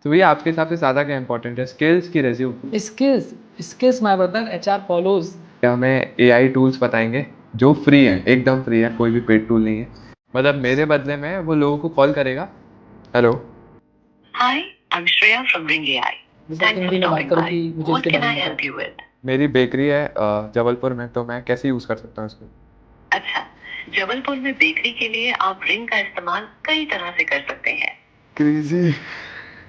तो भैया आपके हिसाब से ज़्यादा क्या इंपॉर्टेंट है, स्किल्स की resume? Skills skills my brother, HR follows. हमें एआई टूल्स बताएंगे जो फ्री हैं, एकदम फ्री है, कोई भी पेड टूल नहीं है। मतलब मेरे बदले में वो लोगों को कॉल करेगा। Hello, Hi, I'm Shreya from Ring AI. Thanks for Hindi में बात stopping करो by. कि मुझे What इसके can बारे I में help बताओ। you with? मेरी बेकरी है जबलपुर में, तो मैं कैसे यूज़ कर सकता हूँ इसको? अच्छा, जबलपुर में बेकरी के लिए आप रिंग का इस्तेमाल कई तरह से कर सकते हैं। क्रेजी।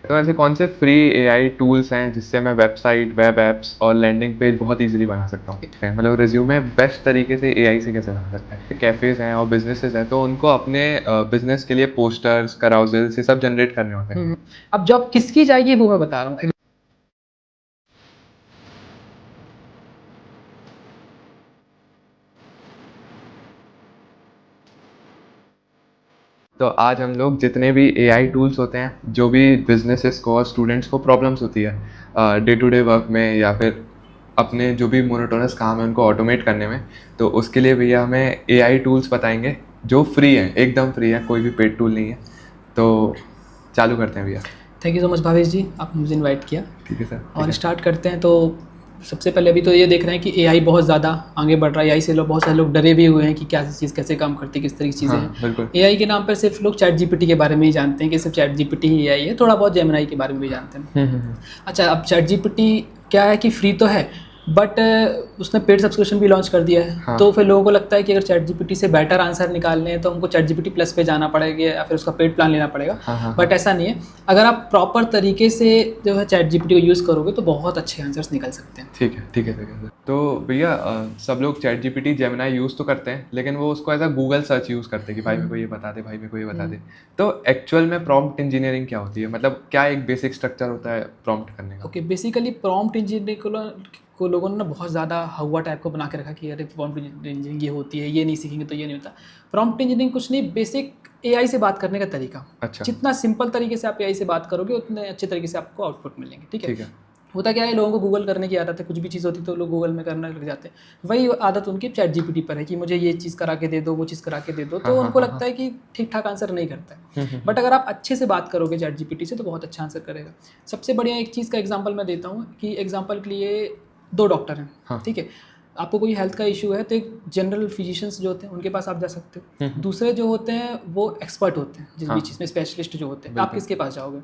तो ऐसे कौन से फ्री एआई टूल्स हैं जिससे मैं वेबसाइट, वेब एप्स और लैंडिंग पेज बहुत इजीली बना सकता हूँ? मतलब रिज्यूमे बेस्ट तरीके से एआई से कैसे बना सकता है? कैफ़ेज़ हैं और बिजनेसेस हैं, तो उनको अपने बिजनेस के लिए पोस्टर्स, कराउजल्स ये सब जनरेट करने होते हैं। अब जॉब किसकी जाएगी वो मैं बता रहा हूँ। तो आज हम लोग जितने भी एआई टूल्स होते हैं, जो भी बिजनेसेस को और स्टूडेंट्स को प्रॉब्लम्स होती है डे टू डे वर्क में, या फिर अपने जो भी मोनोटोनस काम है उनको ऑटोमेट करने में, तो उसके लिए भैया हमें एआई टूल्स बताएंगे जो फ्री हैं, एकदम फ्री है, कोई भी पेड टूल नहीं है। तो चालू करते हैं भैया। Thank you so much Bhavesh ji, आपने मुझे इनवाइट किया। ठीक है सर, ठीक और है। स्टार्ट करते हैं। तो सबसे पहले अभी तो ये देख रहे हैं कि एआई बहुत ज़्यादा आगे बढ़ रहा है। एआई से लोग, बहुत सारे लोग डरे भी हुए हैं कि क्या चीज़ कैसे काम करती है, किस तरह की चीज़ें हाँ, हैं। बिल्कुल। एआई के नाम पर सिर्फ लोग चैट जीपीटी के बारे में ही जानते हैं कि सिर्फ चैट जीपीटी ही एआई है, थोड़ा बहुत जेमिनाई के बारे में भी जानते हैं। अच्छा, अब चैट जीपीटी क्या है कि फ्री तो है, बट उसने पेड सब्सक्रिप्शन भी लॉन्च कर दिया है। हाँ। तो फिर लोगों को लगता है कि अगर चैट जीपीटी से बेटर आंसर निकालने हैं तो हमको चैट जीपीटी प्लस पे जाना पड़ेगा या फिर उसका पेड प्लान लेना पड़ेगा। हाँ, बट ऐसा नहीं है, अगर आप प्रॉपर तरीके से जो है चैट जीपीटी को यूज़ करोगे तो बहुत अच्छे आंसर्स निकल सकते हैं। ठीक है, ठीक है, ठीक है सर। तो भैया सब लोग चैट जीपीटी, जेमिनाई यूज़ तो करते हैं, लेकिन वो उसको as a Google search use करते हैं कि भाई मेरे को ये बता दे, भाई मेरे को ये बता दे। तो एक्चुअल में प्रॉम्प्ट इंजीनियरिंग क्या होती है? मतलब क्या एक बेसिक स्ट्रक्चर होता है प्रॉम्प्ट करने का? ओके, बेसिकली प्रॉम्प्ट इंजीनियरिंग को लोगों ने ना बहुत ज़्यादा हवा टाइप को बना के रखा कि अरे प्रॉम्प्ट इंजीनियरिंग ये होती है, ये नहीं सीखेंगे तो ये नहीं होता। प्रॉम्प्ट इंजीनियरिंग कुछ नहीं, बेसिक एआई से बात करने का तरीका। अच्छा। जितना सिंपल तरीके से आप एआई से बात करोगे उतने अच्छे तरीके से आपको आउटपुट मिलेंगे। ठीक है, ठीक है। होता क्या है, लोगों को गूगल करने की आदत है। कुछ भी चीज़ होती है तो लोग गूगल में करने लग जाते हैं। वही आदत उनकी चैट जीपीटी पर है कि मुझे ये चीज़ करा के दे दो, वो चीज़ करा के दे दो। तो हाँ, उनको हाँ, लगता है कि ठीक ठाक आंसर नहीं करता है। बट अगर आप अच्छे से बात करोगे चैट जीपीटी से तो बहुत अच्छा आंसर करेगा। सबसे बढ़िया एक चीज़ का एग्जांपल मैं देता हूँ कि एग्जांपल के लिए दो डॉक्टर हैं। हाँ। ठीक है, आपको कोई हेल्थ का इशू है तो एक जनरल फिजिशियंस जो होते हैं उनके पास आप जा सकते हो। दूसरे जो होते हैं वो एक्सपर्ट होते हैं जिस भी हाँ। चीज़ में, स्पेशलिस्ट जो होते हैं। आप बिल्कुल। किसके पास जाओगे?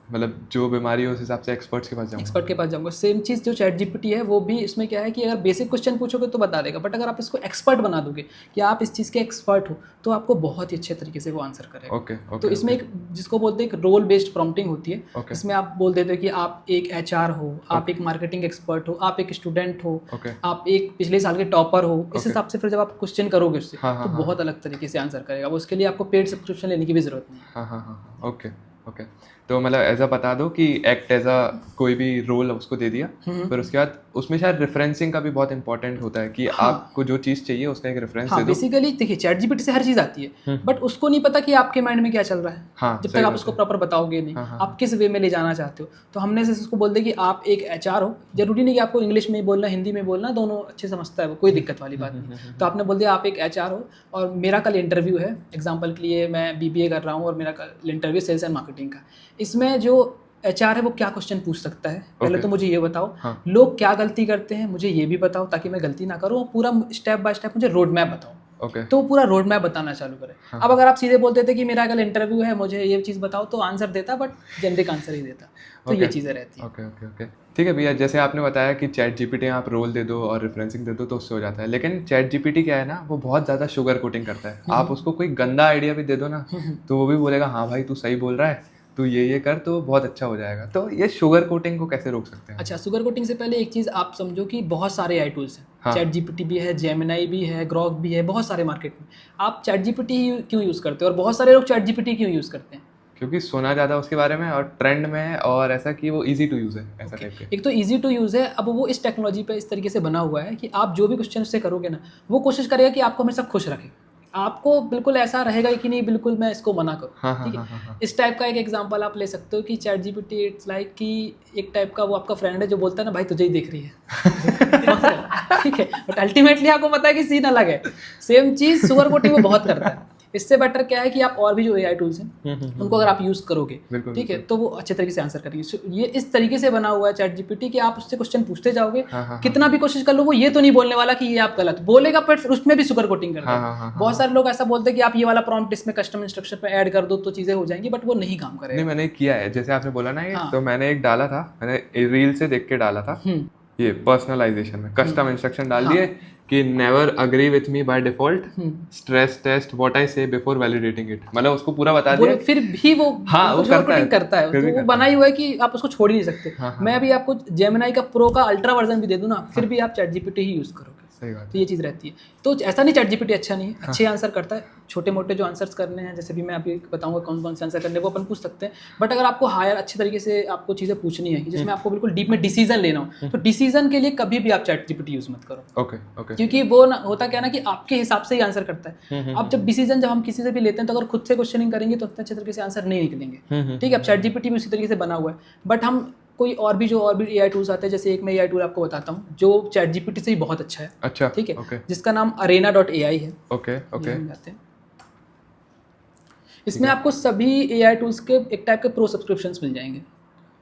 मतलब जो बीमारी हो उस हिसाब से एक्सपर्ट्स के पास जाऊँगा। एक्सपर्ट के पास जाऊंगा। सेम चीज़ जो चैट जीपीटी है वो भी, इसमें क्या है कि अगर बेसिक क्वेश्चन पूछोगे तो बता देगा, बट अगर आप इसको एक्सपर्ट बना दोगे कि आप इस चीज़ के एक्सपर्ट हो तो आपको बहुत ही अच्छे तरीके से वो आंसर करेगा। ओके, ओके, तो इसमें ओके। एक जिसको बोलते हैं एक रोल बेस्ड प्रॉम्प्टिंग होती है। ओके। इसमें आप बोल देते हो कि आप एक एचआर हो, आप ओके। एक मार्केटिंग एक्सपर्ट हो, आप एक स्टूडेंट हो, ओके। आप एक पिछले साल के टॉपर हो। इस ओके। हिसाब से फिर जब आप क्वेश्चन करोगे उससे हाँ, हाँ, तो हाँ, बहुत अलग तरीके से आंसर करेगा वो। उसके लिए आपको पेड सब्सक्रिप्शन लेने की भी ज़रूरत नहीं है। हाँ, हाँ, हाँ, हाँ, ओके, ओके। तो मतलब ऐसा बता दो कि एक्ट एज अ कोई भी रोल उसको दे दिया, फिर उसके बाद उसमें शायद रेफरेंसिंग का भी बहुत इंपॉर्टेंट होता है कि आपको जो चीज़ चाहिए उसका एक रेफरेंस हाँ, दे दो। बेसिकली देखिए चैट जीपीटी से हर चीज़ आती है, बट उसको नहीं पता कि आपके माइंड में क्या चल रहा है। हाँ, जब सही तक आप बात उसको है। प्रॉपर बताओगे नहीं, हाँ, हाँ, आप किस वे में ले जाना चाहते हो। तो हमने से उसको बोल दिया कि आप एक एचआर हो। जरूरी नहीं कि आपको इंग्लिश में ही बोलना, हिंदी में बोलना, दोनों अच्छे समझता है वो, कोई दिक्कत वाली बात नहीं। तो आपने बोल दिया आप एक एचआर हो और मेरा कल इंटरव्यू है। एग्जाम्पल के लिए मैं बीबीए कर रहा हूँ और मेरा कल इंटरव्यू सेल्स एंड मार्केटिंग का। इसमें जो एचआर है वो क्या क्वेश्चन पूछ सकता है, पहले ओके। तो मुझे ये बताओ। हाँ। लोग क्या गलती करते हैं मुझे ये भी बताओ ताकि मैं गलती ना करूँ, और पूरा स्टेप बाय स्टेप मुझे रोड मैप बताओ। ओके। तो पूरा रोड मैप बताना चालू करें। हाँ। अब अगर आप सीधे बोलते थे कि मेरा कल इंटरव्यू है मुझे ये चीज़ बताओ तो आंसर देता, बट जेनरिक आंसर ही देता। तो ओके, ये चीज़ें रहती हैं। Okay, okay, okay. ठीक है भैया, जैसे आपने बताया कि चैट जीपीटी आप रोल दे दो और रेफरेंसिंग दे दो तो उससे हो जाता है, लेकिन चैट जीपीटी क्या है ना, वो बहुत ज़्यादा शुगर कोटिंग करता है। आप उसको कोई गंदा आइडिया भी दे दो ना, तो वो भी बोलेगा हाँ भाई तू सही बोल रहा है, तू ये कर तो बहुत अच्छा हो जाएगा। तो ये शुगर कोटिंग को कैसे रोक सकते हैं? अच्छा, शुगर कोटिंग से पहले एक चीज़ आप समझो कि बहुत सारे एआई टूल्स हैं। हाँ। चैट जीपीटी भी है, जेमिनाई भी है, ग्रॉक भी है, बहुत सारे मार्केट में। आप चैट जीपीटी ही क्यों यूज़ करते हो और बहुत सारे लोग चैट जीपीटी क्यों यूज़ करते हैं? क्योंकि सुना ज़्यादा उसके बारे में और ट्रेंड में है, और ऐसा कि वो ईजी टू यूज़ है, ऐसा टाइप के। एक तो ईजी टू यूज़ है। अब वो इस टेक्नोलॉजी पे इस तरीके से बना हुआ है कि आप जो भी क्वेश्चन उससे करोगे ना, वो कोशिश करेगा कि आपको हमेशा खुश रखे। आपको बिल्कुल ऐसा रहेगा कि नहीं बिल्कुल मैं इसको मना करूँ। हाँ, हाँ, ठीक है, हाँ, हाँ, हाँ। इस टाइप का एक एग्जांपल आप ले सकते हो कि चैट जीपीटी इट्स लाइक कि एक टाइप का वो आपका फ्रेंड है जो बोलता है ना भाई तुझे ही देख रही है। ठीक है, बट अल्टीमेटली आपको पता है कि सीन अलग है। सेम चीज़ शुगर कोटिंग में बहुत करता है इससे बेटर क्या है कि आप और भी जो AI टूल्स हैं उनको अगर आप यूज़ करोगे, बिल्कुल, ठीक है, तो वो अच्छे तरीके से आंसर करेंगे। ये इस तरीके से बना हुआ है चैट जीपीटी कि आप उससे क्वेश्चन पूछते जाओगे, कितना भी कोशिश कर लो वो ये तो नहीं बोलने वाला कि ये आप गलत बोलेगा, पर फिर उसमें भी सुगर कोटिंग कर देगा। बहुत सारे लोग ऐसा बोलते हैं कि आप ये वाला प्रॉम्प्ट इसमें कस्टम इंस्ट्रक्शन पे ऐड कर दो तो चीज़ें हो जाएंगी, बट वो नहीं काम नहीं करेगा। मैंने किया है, जैसे आपने बोला ना ये, हाँ। तो मैंने एक डाला था, मैंने रील से देख के डाला था, ये पर्सनलाइजेशन में कस्टम इंस्ट्रक्शन डाल दिए कि never agree with me by default, stress test what I say before validating it, मतलब उसको पूरा बता दिया। फिर भी वो हाँ, वो सुगर करता है, कोटिंग करता है, फिर भी तो वो करता बना ही हुआ है कि आप उसको छोड़ ही नहीं सकते। हाँ, मैं अभी आपको जेमिनाई का प्रो का अल्ट्रा वर्जन भी दे दूं ना, फिर भी आप चैट जीपीटी ही यूज़ करोगे। सही बात तो ये चीज़ रहती है। तो ऐसा नहीं चैट जीपीटी अच्छा नहीं है, अच्छे आंसर करता है। छोटे मोटे जो आंसर्स करने हैं, जैसे भी मैं अभी बताऊंगा कौन कौन से आंसर करने हैं, वो अपन पूछ सकते हैं। बट अगर आपको हायर अच्छे तरीके से आपको चीज़ें पूछनी है कि जिसमें आपको बिल्कुल डीप में डिसीजन लेना हो, तो डिसीजन के लिए कभी भी आप चैट जीपीटी यूज़ मत करो। Okay okay. क्योंकि वो ना होता क्या ना कि आपके हिसाब से ही आंसर करता है। अब जब डिसीजन जब हम किसी से भी लेते हैं तो अगर खुद से क्वेश्चनिंग करेंगे तो उतने अच्छे तरीके से आंसर नहीं निकलेंगे। ठीक है, अब चैट जीपीटी भी उसी तरीके से बना हुआ है। बट हम कोई और भी AI टूल्स आते हैं, जैसे एक मैं AI टूल आपको बताता हूँ जो चैट जीपीटी से ही बहुत अच्छा है। अच्छा, ठीक है, ओके जिसका नाम arena.ai है। Okay okay. इसमें आपको सभी AI टूल्स के एक टाइप के प्रो सब्सक्रिप्शंस मिल जाएंगे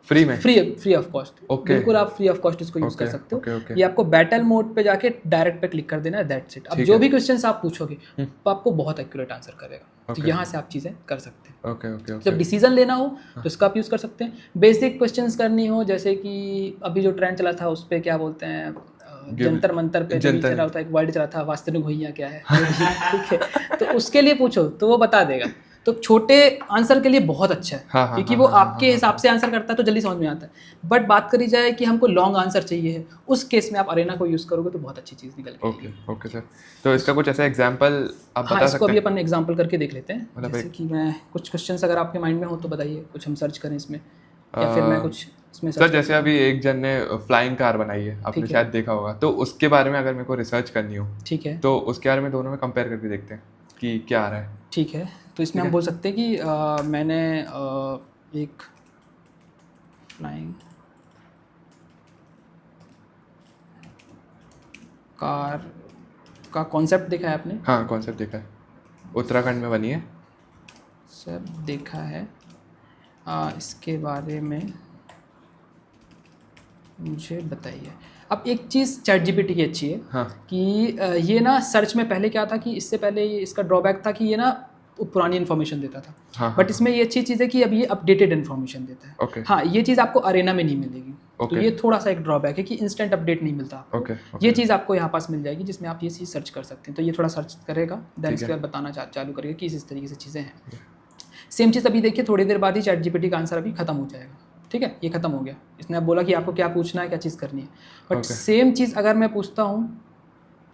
फ्री में, फ्री ऑफ कॉस्ट। Okay. बिल्कुल आप फ्री ऑफ कॉस्ट इसको यूज कर Okay, सकते हो। okay, okay. ये आपको बैटल मोड पे जाके डायरेक्ट पे क्लिक कर देना है, दैट्स इट। अब जो भी क्वेश्चंस आप पूछोगे वो आपको बहुत एक्यूरेट आंसर करेगा। तो यहाँ से आप चीज़ें कर सकते हैं। ओके ओके जब डिसीजन लेना हो तो इसका आप यूज़ कर सकते हैं। बेसिक क्वेश्चंस करनी हो, जैसे कि अभी जो ट्रेंड चला था उस पर क्या बोलते हैं, जंतर मंतर पे जो चला होता है, एक वर्ड चला था वास्तविक भैया क्या है, ठीक है, तो उसके लिए पूछो तो वो बता देगा। तो छोटे आंसर के लिए बहुत अच्छा है, क्योंकि वो आपके हिसाब से आंसर करता है तो जल्दी समझ में आता है। बट बात करी जाए कि हमको लॉन्ग आंसर चाहिए है, उस केस में आप अरेना को यूज़ करोगे तो बहुत अच्छी चीज़ निकल के आएगी। ओके सर, तो इसका कुछ ऐसा एग्जांपल आप बता इसको सकते अभी हैं? अपन एग्जांपल करके देख लेते हैं। मतलब जैसे कि मैं कुछ क्वेश्चंस अगर आपके माइंड में हो तो बताइए, कुछ हम सर्च करें इसमें, या फिर मैं कुछ इसमें सर जैसे अभी एक जन ने फ्लाइंग कार बनाई है, आपने शायद देखा होगा, तो उसके बारे में अगर मेरे को रिसर्च करनी हो, ठीक है, तो उसके बारे में दोनों में कंपेयर करके देखते हैं कि क्या आ रहा है। ठीक है, तो इसमें हम बोल सकते हैं कि मैंने एक फ्लाइंग कार का कॉन्सेप्ट देखा है आपने? हाँ, कॉन्सेप्ट देखा है, उत्तराखंड में बनी है। सब देखा है। इसके बारे में मुझे बताइए। अब एक चीज़ चैट जीपीटी की अच्छी है, हाँ, कि ये ना सर्च में पहले क्या था कि इससे पहले इसका ड्रॉबैक था कि ये ना पुरानी इन्फॉर्मेशन देता था। हाँ, बट इसमें ये अच्छी चीज़ है कि अब ये अपडेटेड इन्फॉर्मेशन देता है। ओके हाँ, ये चीज़ आपको अरेना में नहीं मिलेगी। तो Okay. ये थोड़ा सा एक ड्रॉबैक है कि इंस्टेंट अपडेट नहीं मिलता आपको। Okay. ये चीज़ आपको यहाँ पास मिल जाएगी जिसमें आप ये चीज़ सर्च कर सकते हैं। तो ये थोड़ा सर्च करेगा, देन इसके बाद बताना चालू करेगा कि इस तरीके से चीज़ें हैं। सेम चीज़ अभी देखिए, थोड़ी देर बाद ही चैट जीपीटी का आंसर अभी खत्म हो जाएगा। ठीक है, ये खत्म हो गया। इसने अब बोला कि आपको क्या पूछना है, क्या चीज़ करनी है। बट सेम चीज़ अगर मैं पूछता हूँ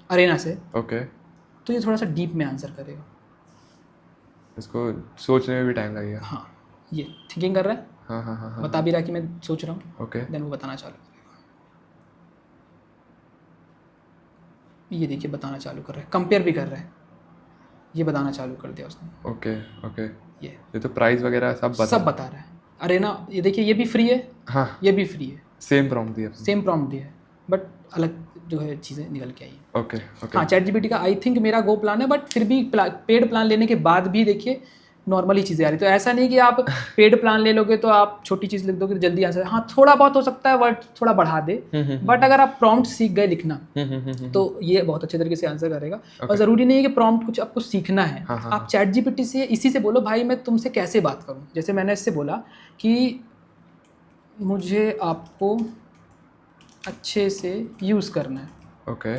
अरेना से, ओके, तो ये थोड़ा सा डीप में आंसर करेगा। इसको सोचने में भी टाइम लगेगा। हाँ, ये थिंकिंग कर रहा है, हाँ, बता भी रहा है कि मैं सोच रहा हूँ। ओके, देन वो बताना चालू करेगा। ये देखिए बताना चालू कर रहा है, कंपेयर भी कर रहा है, ये बताना चालू कर दिया उसने। ओके ओके, ये तो प्राइस वगैरह सब बता रहा है। अरेना ये देखिए, ये भी फ्री है, हाँ, ये भी फ्री है, सेम प्रॉम्प्ट दिया, सेम प्रॉम्प्ट दिया है, बट अलग जो है चीज़ें निकल के आई हैं। Okay okay. हाँ, चैट जीपीटी का आई थिंक मेरा गो प्लान है, बट फिर भी पेड प्लान लेने के बाद भी देखिए नॉर्मल ही चीज़ें आ रही। तो ऐसा नहीं कि आप पेड प्लान ले लोगे तो आप छोटी चीज़ लिख दोगे तो जल्दी आंसर। हाँ, थोड़ा बहुत हो सकता है वर्ड थोड़ा बढ़ा दे, बट अगर आप प्रॉम्प्ट सीख गए लिखना तो ये बहुत अच्छे तरीके से आंसर करेगा। और ज़रूरी नहीं है कि प्रॉम्प्ट कुछ आपको सीखना है। आप चैट जीपीटी से इसी से बोलो, भाई मैं तुमसे कैसे बात करूँ। जैसे मैंने इससे बोला कि मुझे आपको अच्छे से यूज़ करना है, ओके,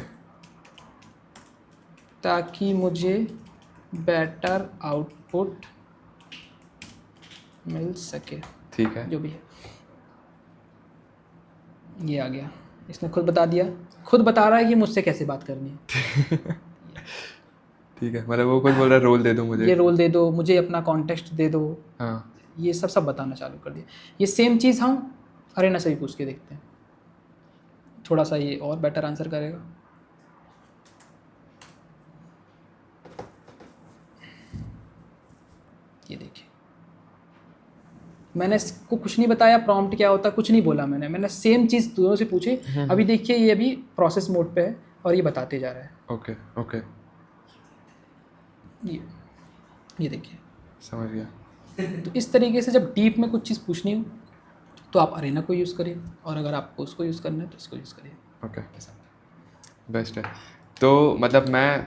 ताकि मुझे बेटर आउटपुट मिल सके। ठीक है, जो भी है, ये आ गया। इसने खुद बता दिया, खुद बता रहा है कि मुझसे कैसे बात करनी है। ठीक है, मतलब वो खुद बोल रहा है रोल दे दो मुझे, ये रोल दे दो मुझे, अपना कॉन्टेक्स्ट दे दो, हाँ, ये सब बताना चालू कर दिया। ये सेम चीज़ हम अरेना से भी पूछ के देखते हैं, थोड़ा सा ये और बेटर आंसर करेगा। ये देखिए, मैंने इसको कुछ नहीं बताया प्रॉम्प्ट क्या होता है, कुछ नहीं बोला मैंने सेम चीज़ दोनों से पूछी। अभी देखिए ये अभी प्रोसेस मोड पे है और ये बताते जा रहा है। ओके ओके, ये ये देखिए। समझ गया। तो इस तरीके से जब डीप में कुछ चीज़ पूछनी हो तो आप अरेना को यूज़ करिए, और अगर आपको उसको यूज़ करना है तो इसको यूज़ करिए। ओके, बेस्ट है। तो मतलब मैं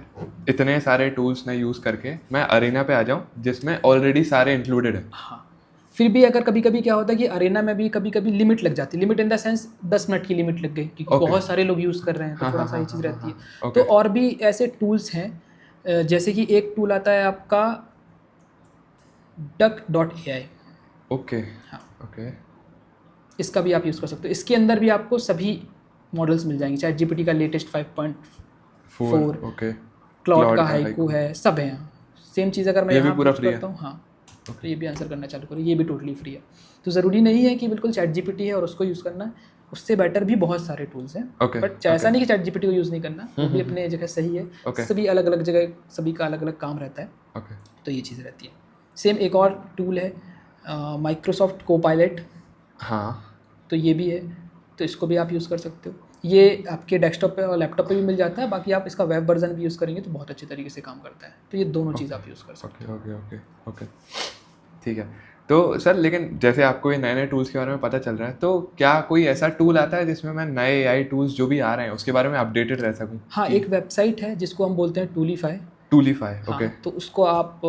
इतने सारे टूल्स ने यूज़ करके मैं अरेना पे आ जाऊँ जिसमें ऑलरेडी सारे इंक्लूडेड है। हाँ, फिर भी अगर कभी कभी क्या होता है कि अरेना में भी कभी कभी लिमिट लग जाती है, limit in the sense 10 minute की लिमिट लग गई क्योंकि Okay. बहुत सारे लोग यूज़ कर रहे हैं, तो हाँ, थोड़ा हाँ, सा ये हाँ, चीज़ हाँ, रहती है। हाँ, तो okay. और भी ऐसे टूल्स हैं, जैसे कि एक टूल आता है आपका duck.ai। ओके, हाँ, ओके, इसका भी आप यूज़ कर सकते हो। इसके अंदर भी आपको सभी मॉडल्स मिल जाएंगे, चैट जीपीटी का लेटेस्ट 5.4, ओके, क्लॉड का Claude हाइकू है, सब है यहाँ। सेम चीज़ अगर मैं ये भी यहाँ पूरा यूज़ free है? करता हूँ, हाँ, तो ये भी आंसर करना चालू करो, ये भी टोटली फ्री है। तो ज़रूरी नहीं है कि बिल्कुल चैट जीपीटी है और उसको यूज़ करना है, उससे बेटर भी बहुत सारे टूल्स हैं। Okay, बट ऐसा okay. नहीं कि चैट जीपीटी को यूज़ नहीं करना, वो भी अपने जगह सही है। Okay. सभी अलग अलग जगह, सभी का अलग अलग काम रहता है, ओके, तो ये चीज़ रहती है। सेम एक और टूल है माइक्रोसॉफ्ट कोपायलट, हाँ, तो ये भी है, तो इसको भी आप यूज़ कर सकते हो। ये आपके डेस्कटॉप पे और लैपटॉप पे भी मिल जाता है, बाकी आप इसका वेब वर्जन भी यूज़ करेंगे तो बहुत अच्छे तरीके से काम करता है। तो ये दोनों चीज़ आप यूज़ कर सकते ओके, ओके, ओके, ओके, ठीक है। तो सर लेकिन जैसे आपको ये नए नए टूल्स के बारे में पता चल रहा है, तो क्या कोई ऐसा टूल आता है जिसमें मैं नए एआई टूल्स जो भी आ रहे हैं उसके बारे में अपडेटेड रह सकूँ? हो। हाँ, एक वेबसाइट है जिसको हम बोलते हैं टूलीफाई। टूलीफाई, हाँ, ओके, तो उसको आप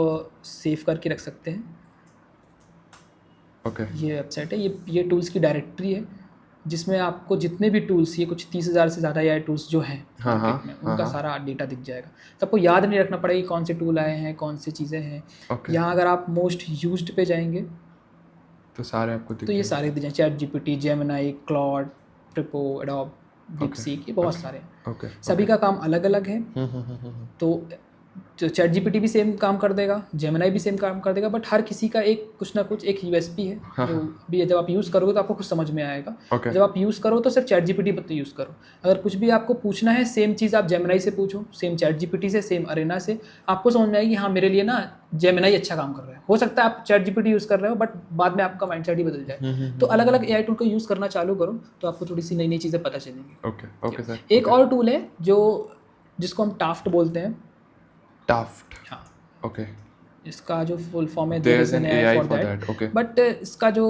सेव करके रख सकते हैं। ओके, ये वेबसाइट है, ये टूल्स की डायरेक्टरी है जिसमें आपको जितने भी टूल्स, ये कुछ 30,000 से ज़्यादा एआई टूल्स जो हैं हाँ, मार्केट में, हाँ, उनका हाँ। सारा डेटा दिख जाएगा। तो आपको याद नहीं रखना पड़ेगा कि कौन से टूल आए हैं, कौन सी चीज़ें हैं। ओके, यहाँ अगर आप मोस्ट यूज्ड पे जाएंगे तो सारे आपको दिख तो ये जाएंगे। सारे दिख जाए, Chat GPT, Gemini, Claude, Tripo, Adobe, DeepSeek, ये बहुत सारे हैं। ओके, सभी का काम अलग अलग है। तो चैट जीपीटी भी सेम काम कर देगा, जेमिनाई भी सेम काम कर देगा, बट हर किसी का एक कुछ ना कुछ एक यूएसपी है जो भी जब आप यूज़ करोगे तो आपको खुद समझ में आएगा। ओके, जब आप यूज़ करो तो सिर्फ चैट जीपीटी पर यूज़ करो। अगर कुछ भी आपको पूछना है, सेम चीज़ आप जेमिनाई से पूछो, सेम चैट जीपीटी से, सेम अरेना से, आपको समझ में आएगी हाँ मेरे लिए ना जेमिनाई अच्छा काम कर रहा है। हो सकता है आप चैट जीपीटी यूज़ कर रहे हो बट बाद में आपका माइंडसेट ही बदल जाए। तो अलग अलग एआई टूल को यूज़ करना चालू करो तो आपको थोड़ी सी नई नई चीज़ें पता चलेंगी। Okay, okay sir. एक और टूल है जिसको हम टाफ्ट बोलते हैं। टाफ्ट, हाँ, ओके, इसका जो फुल फॉर्म है There's there is an an AI AI for for that, okay. That, but इसका जो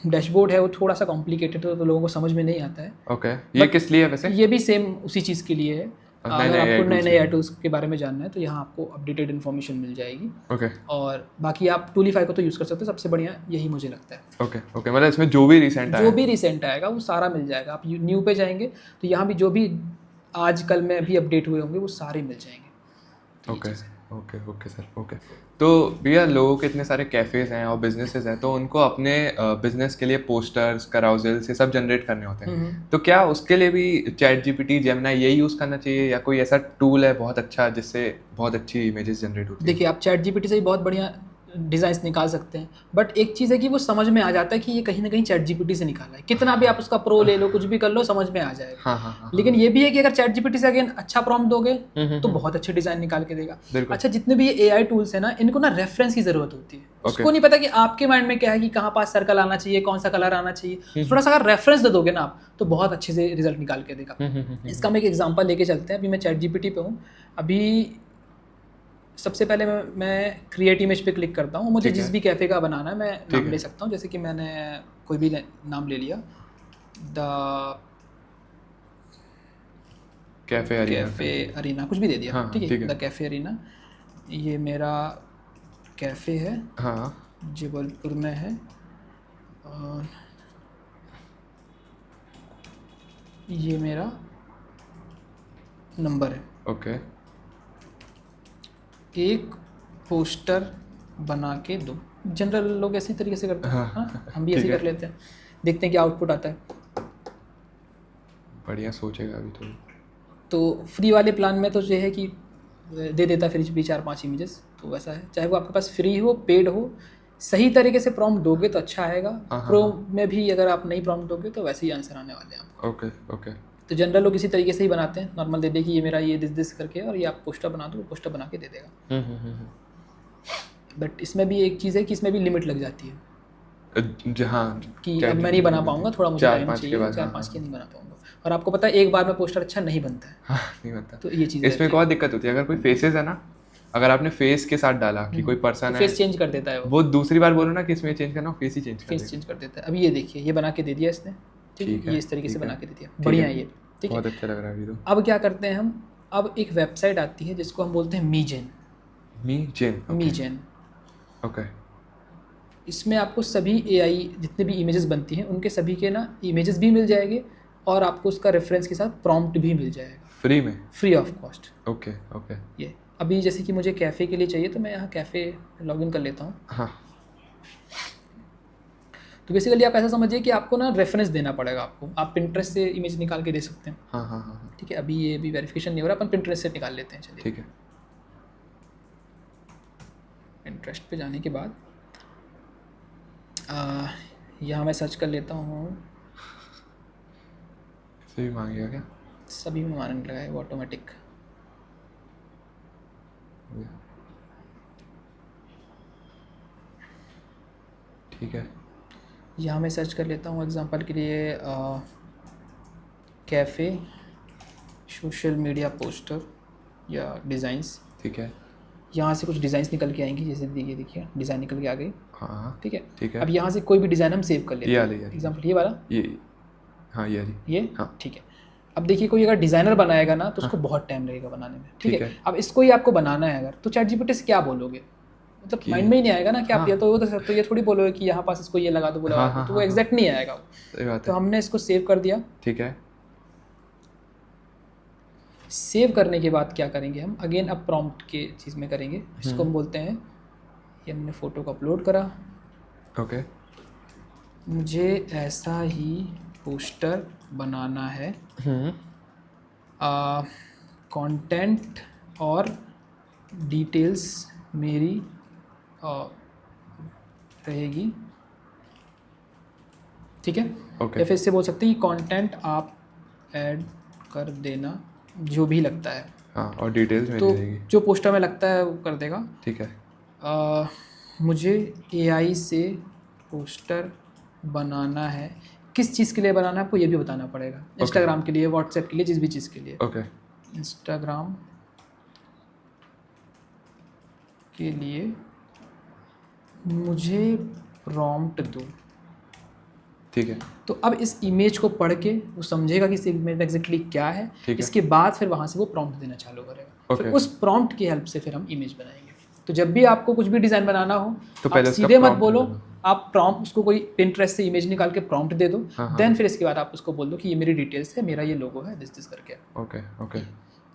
डैशबोर्ड है वो थोड़ा सा कॉम्प्लिकेटेड है, तो लोगों को समझ में नहीं आता है। ओके, ये But किस लिए है वैसे? ये भी सेम उसी चीज़ के लिए है। नए अगर नए आपको AI नए tools नए के एआई टूल्स के बारे में जानना है तो यहाँ आपको अपडेटेड इन्फॉर्मेशन मिल जाएगी। ओके, और बाकी आप टूलीफाई को तो यूज़ कर सकते हो, सबसे बढ़िया यही मुझे लगता है। ओके, ओके, मतलब इसमें जो भी रिसेंट आया जो भी रिसेंट आएगा वो सारा मिल जाएगा। आप न्यू पे जाएंगे तो यहाँ भी जो भी आजकल में भी अपडेट हुए होंगे वो सारे मिल जाएंगे। तो ये ओके, चीज़ है। Okay, okay sir, okay. तो भैया लोगों के इतने सारे कैफ़ेज़ हैं और बिजनेसेस हैं, तो उनको अपने बिजनेस के लिए पोस्टर्स, कराउजल्स ये सब जनरेट करने होते हैं। तो क्या उसके लिए भी चैट जीपीटी, जेमिनाई यही यूज़ करना चाहिए या कोई ऐसा टूल है बहुत अच्छा जिससे बहुत अच्छी इमेजेस जनरेट होती है? देखिए, आप चैट जीपीटी से भी बहुत बढ़िया डिज़ाइंस निकाल सकते हैं, बट एक चीज़ है कि वो समझ में आ जाता है कि ये कहीं ना कहीं चैट जीपीटी से निकाला है। कितना भी आप उसका प्रो ले लो, कुछ भी कर लो, समझ में आ जाएगा। हाँ, हाँ, हाँ, लेकिन ये भी है कि अगर चैट जीपीटी से अगेन अच्छा प्रॉम्प्ट दोगे हम्म, तो बहुत अच्छे डिज़ाइन निकाल के देगा। बिल्कुल। अच्छा, जितने भी ये एआई टूल्स हैं ना, इनको ना रेफरेंस की ज़रूरत होती है। उसको नहीं पता कि आपके माइंड में क्या है कि कहाँ पास सर्कल आना चाहिए, कौन सा कलर आना चाहिए। थोड़ा सा अगर रेफरेंस दे दोगे ना आप तो बहुत अच्छे से रिजल्ट निकाल के देगा। इसका हम एक एग्जाम्पल लेके चलते हैं। अभी मैं चैट जीपीटी पे हूँ। अभी सबसे पहले मैं क्रिएट इमेज पे क्लिक करता हूँ। मुझे ठीक है। जिस भी कैफ़े का बनाना है मैं नाम है। ले सकता हूँ। जैसे कि मैंने कोई भी नाम ले लिया, द कैफ़े अरीना, कुछ भी दे दिया। हाँ, ठीक ठीक है, है। द कैफ़े अरीना, ये मेरा कैफ़े है, हाँ, जबलपुर में है। और ये मेरा नंबर है। ओके, एक पोस्टर बना के दो। जनरल लोग ऐसी तरीके से करते हैं। हाँ, हाँ, हम भी ऐसे ठीक है। कर लेते हैं। देखते हैं क्या आउटपुट आता है। बढ़िया सोचेगा अभी तो। तो फ्री वाले प्लान में तो ये है कि दे देता फिर भी 4-5 इमेजेस, तो वैसा है। चाहे वो आपके पास फ्री हो, पेड हो, सही तरीके से प्रॉम्प्ट दोगे तो अच्छा आएगा। प्रो में भी अगर आप नहीं प्रॉम्प्ट दोगे तो वैसे ही आंसर आने वाले हैं आपको। ओके, ओके, तो जनरल लोग इसी तरीके से ही बनाते हैं। नॉर्मल दे दे कि ये मेरा ये दिस करके, और ये आप पोस्टर बना दो, वो पोस्टर बना के दे देगा। बट इसमें भी एक चीज़ है कि इसमें भी लिमिट लग जाती है जहाँ कि अब मैं नहीं बना पाऊंगा, थोड़ा मुझे टाइम 4-5 के चाहिए, बाद, 4-5 के नहीं बना पाऊंगा। और आपको पता है एक बार में पोस्टर अच्छा नहीं बनता है। हाँ, नहीं बनता। तो ये चीज़ इसमें एक और दिक्कत होती है, अगर कोई फेसेस है ना अगर आपने फेस के साथ डाला कि कोई पर्सन है, फेस चेंज कर देता है वो दूसरी बार बोलो ना कि इसमें चेंज करना, फेस ही चेंज कर फेस देगा। चेंज कर देता है। अभी ये देखिए, ये बना के दे दिया इसने, ठीक ठीक है, है, ये इस तरीके से ठीक है, बना के दे दिया, ठीक बढ़िया है। है ये, ठीक है। बहुत अच्छा लग रहा है अभी तो। अब क्या करते हैं हम, अब एक वेबसाइट आती है जिसको हम बोलते हैं मीजेन। मीजेन, मीजेन, ओके। इसमें आपको सभी एआई जितने भी इमेजेस बनती हैं उनके सभी के ना इमेजेस भी मिल जाएंगे, और आपको उसका रेफरेंस के साथ प्रॉम्प्ट भी मिल जाएगा फ्री में? Free of cost. Okay okay. ये अभी जैसे कि मुझे कैफ़े के लिए चाहिए तो मैं यहाँ कैफ़े लॉगिन कर लेता हूँ। हाँ तो बेसिकली आप ऐसा समझिए कि आपको ना रेफरेंस देना पड़ेगा आपको, आप पिंटरेस्ट से इमेज निकाल के दे सकते हैं, हाँ हाँ हाँ, ठीक है। अभी ये भी वेरिफिकेशन नहीं हो रहा, अपन पिंटरेस्ट से निकाल लेते हैं, चलिए। ठीक है। पिंटरेस्ट पे जाने के बाद यहाँ मैं सर्च कर लेता हूँ, इसे भी मांगेगा क्या? सभी में मारने लगा है वो ऑटोमेटिक। ठीक है। यहाँ मैं सर्च कर लेता हूँ एग्जांपल के लिए कैफ़े सोशल मीडिया पोस्टर या डिज़ाइंस। ठीक है। यहाँ से कुछ डिज़ाइंस निकल के आएंगी, जैसे देखिए डिज़ाइन निकल के आ गई, हाँ ठीक है। ठीक है। अब यहाँ से कोई भी डिज़ाइन हम सेव कर लेते ये हैं, वाली, एग्जांपल ये वाला, ये, हाँ ये वाली, ये, हाँ ठीक है। अब देखिए कोई अगर डिज़ाइनर बनाएगा ना तो उसको बहुत टाइम लगेगा बनाने में, ठीक ठीक है। है। अब इसको ही आपको बनाना है अगर, तो ChatGPT से क्या बोलोगे, मतलब माइंड में ही नहीं आएगा ना कि आप ये तो ये थोड़ी बोलोगे कि यहाँ पास इसको ये लगा दो, बोला हाँ, तो वो एग्जैक्ट नहीं आएगा। सही बात तो है। हमने इसको सेव कर दिया। ठीक है। सेव करने के बाद क्या करेंगे हम, अगेन अब प्रॉम्प्ट के चीज़ में करेंगे, इसको हम बोलते हैं, ये हमने फ़ोटो को अपलोड करा, ओके। मुझे ऐसा ही पोस्टर बनाना है, कंटेंट और डिटेल्स मेरी रहेगी, ठीक है। ओके। या फिर इससे बोल सकते हैं कि कंटेंट आप ऐड कर देना जो भी लगता है, हाँ, और डिटेल्स में तो रहेगी। जो पोस्टर में लगता है वो कर देगा। ठीक है। मुझे AI से पोस्टर बनाना है, किस चीज़ के लिए बनाना है आपको ये भी बताना पड़ेगा, इंस्टाग्राम के लिए, व्हाट्सएप के लिए, जिस भी चीज़ के लिए। ओके। इंस्टाग्राम के लिए मुझे प्रॉम्प्ट दो, ठीक है। तो अब इस इमेज को पढ़ के वो समझेगा कि इस इमेज में एग्जैक्टली क्या है, ठीक है। इसके बाद फिर वहाँ से वो प्रॉम्प्ट देना चालू करेगा। फिर Okay. उस प्रॉम्प्ट की हेल्प से फिर हम इमेज बनाएंगे। तो जब भी आपको कुछ भी डिज़ाइन बनाना हो तो आप पहले उसका सीधे मत prompt बोलो, दे दो। आप प्रॉम्प्ट उसको कोई पिंटरेस्ट से इमेज निकाल के प्रॉम्प्ट दे दो, हाँ, देन फिर इसके बाद आप उसको बोल दो कि ये मेरी डिटेल्स है, मेरा ये लोगो है, दिस करके। Okay okay.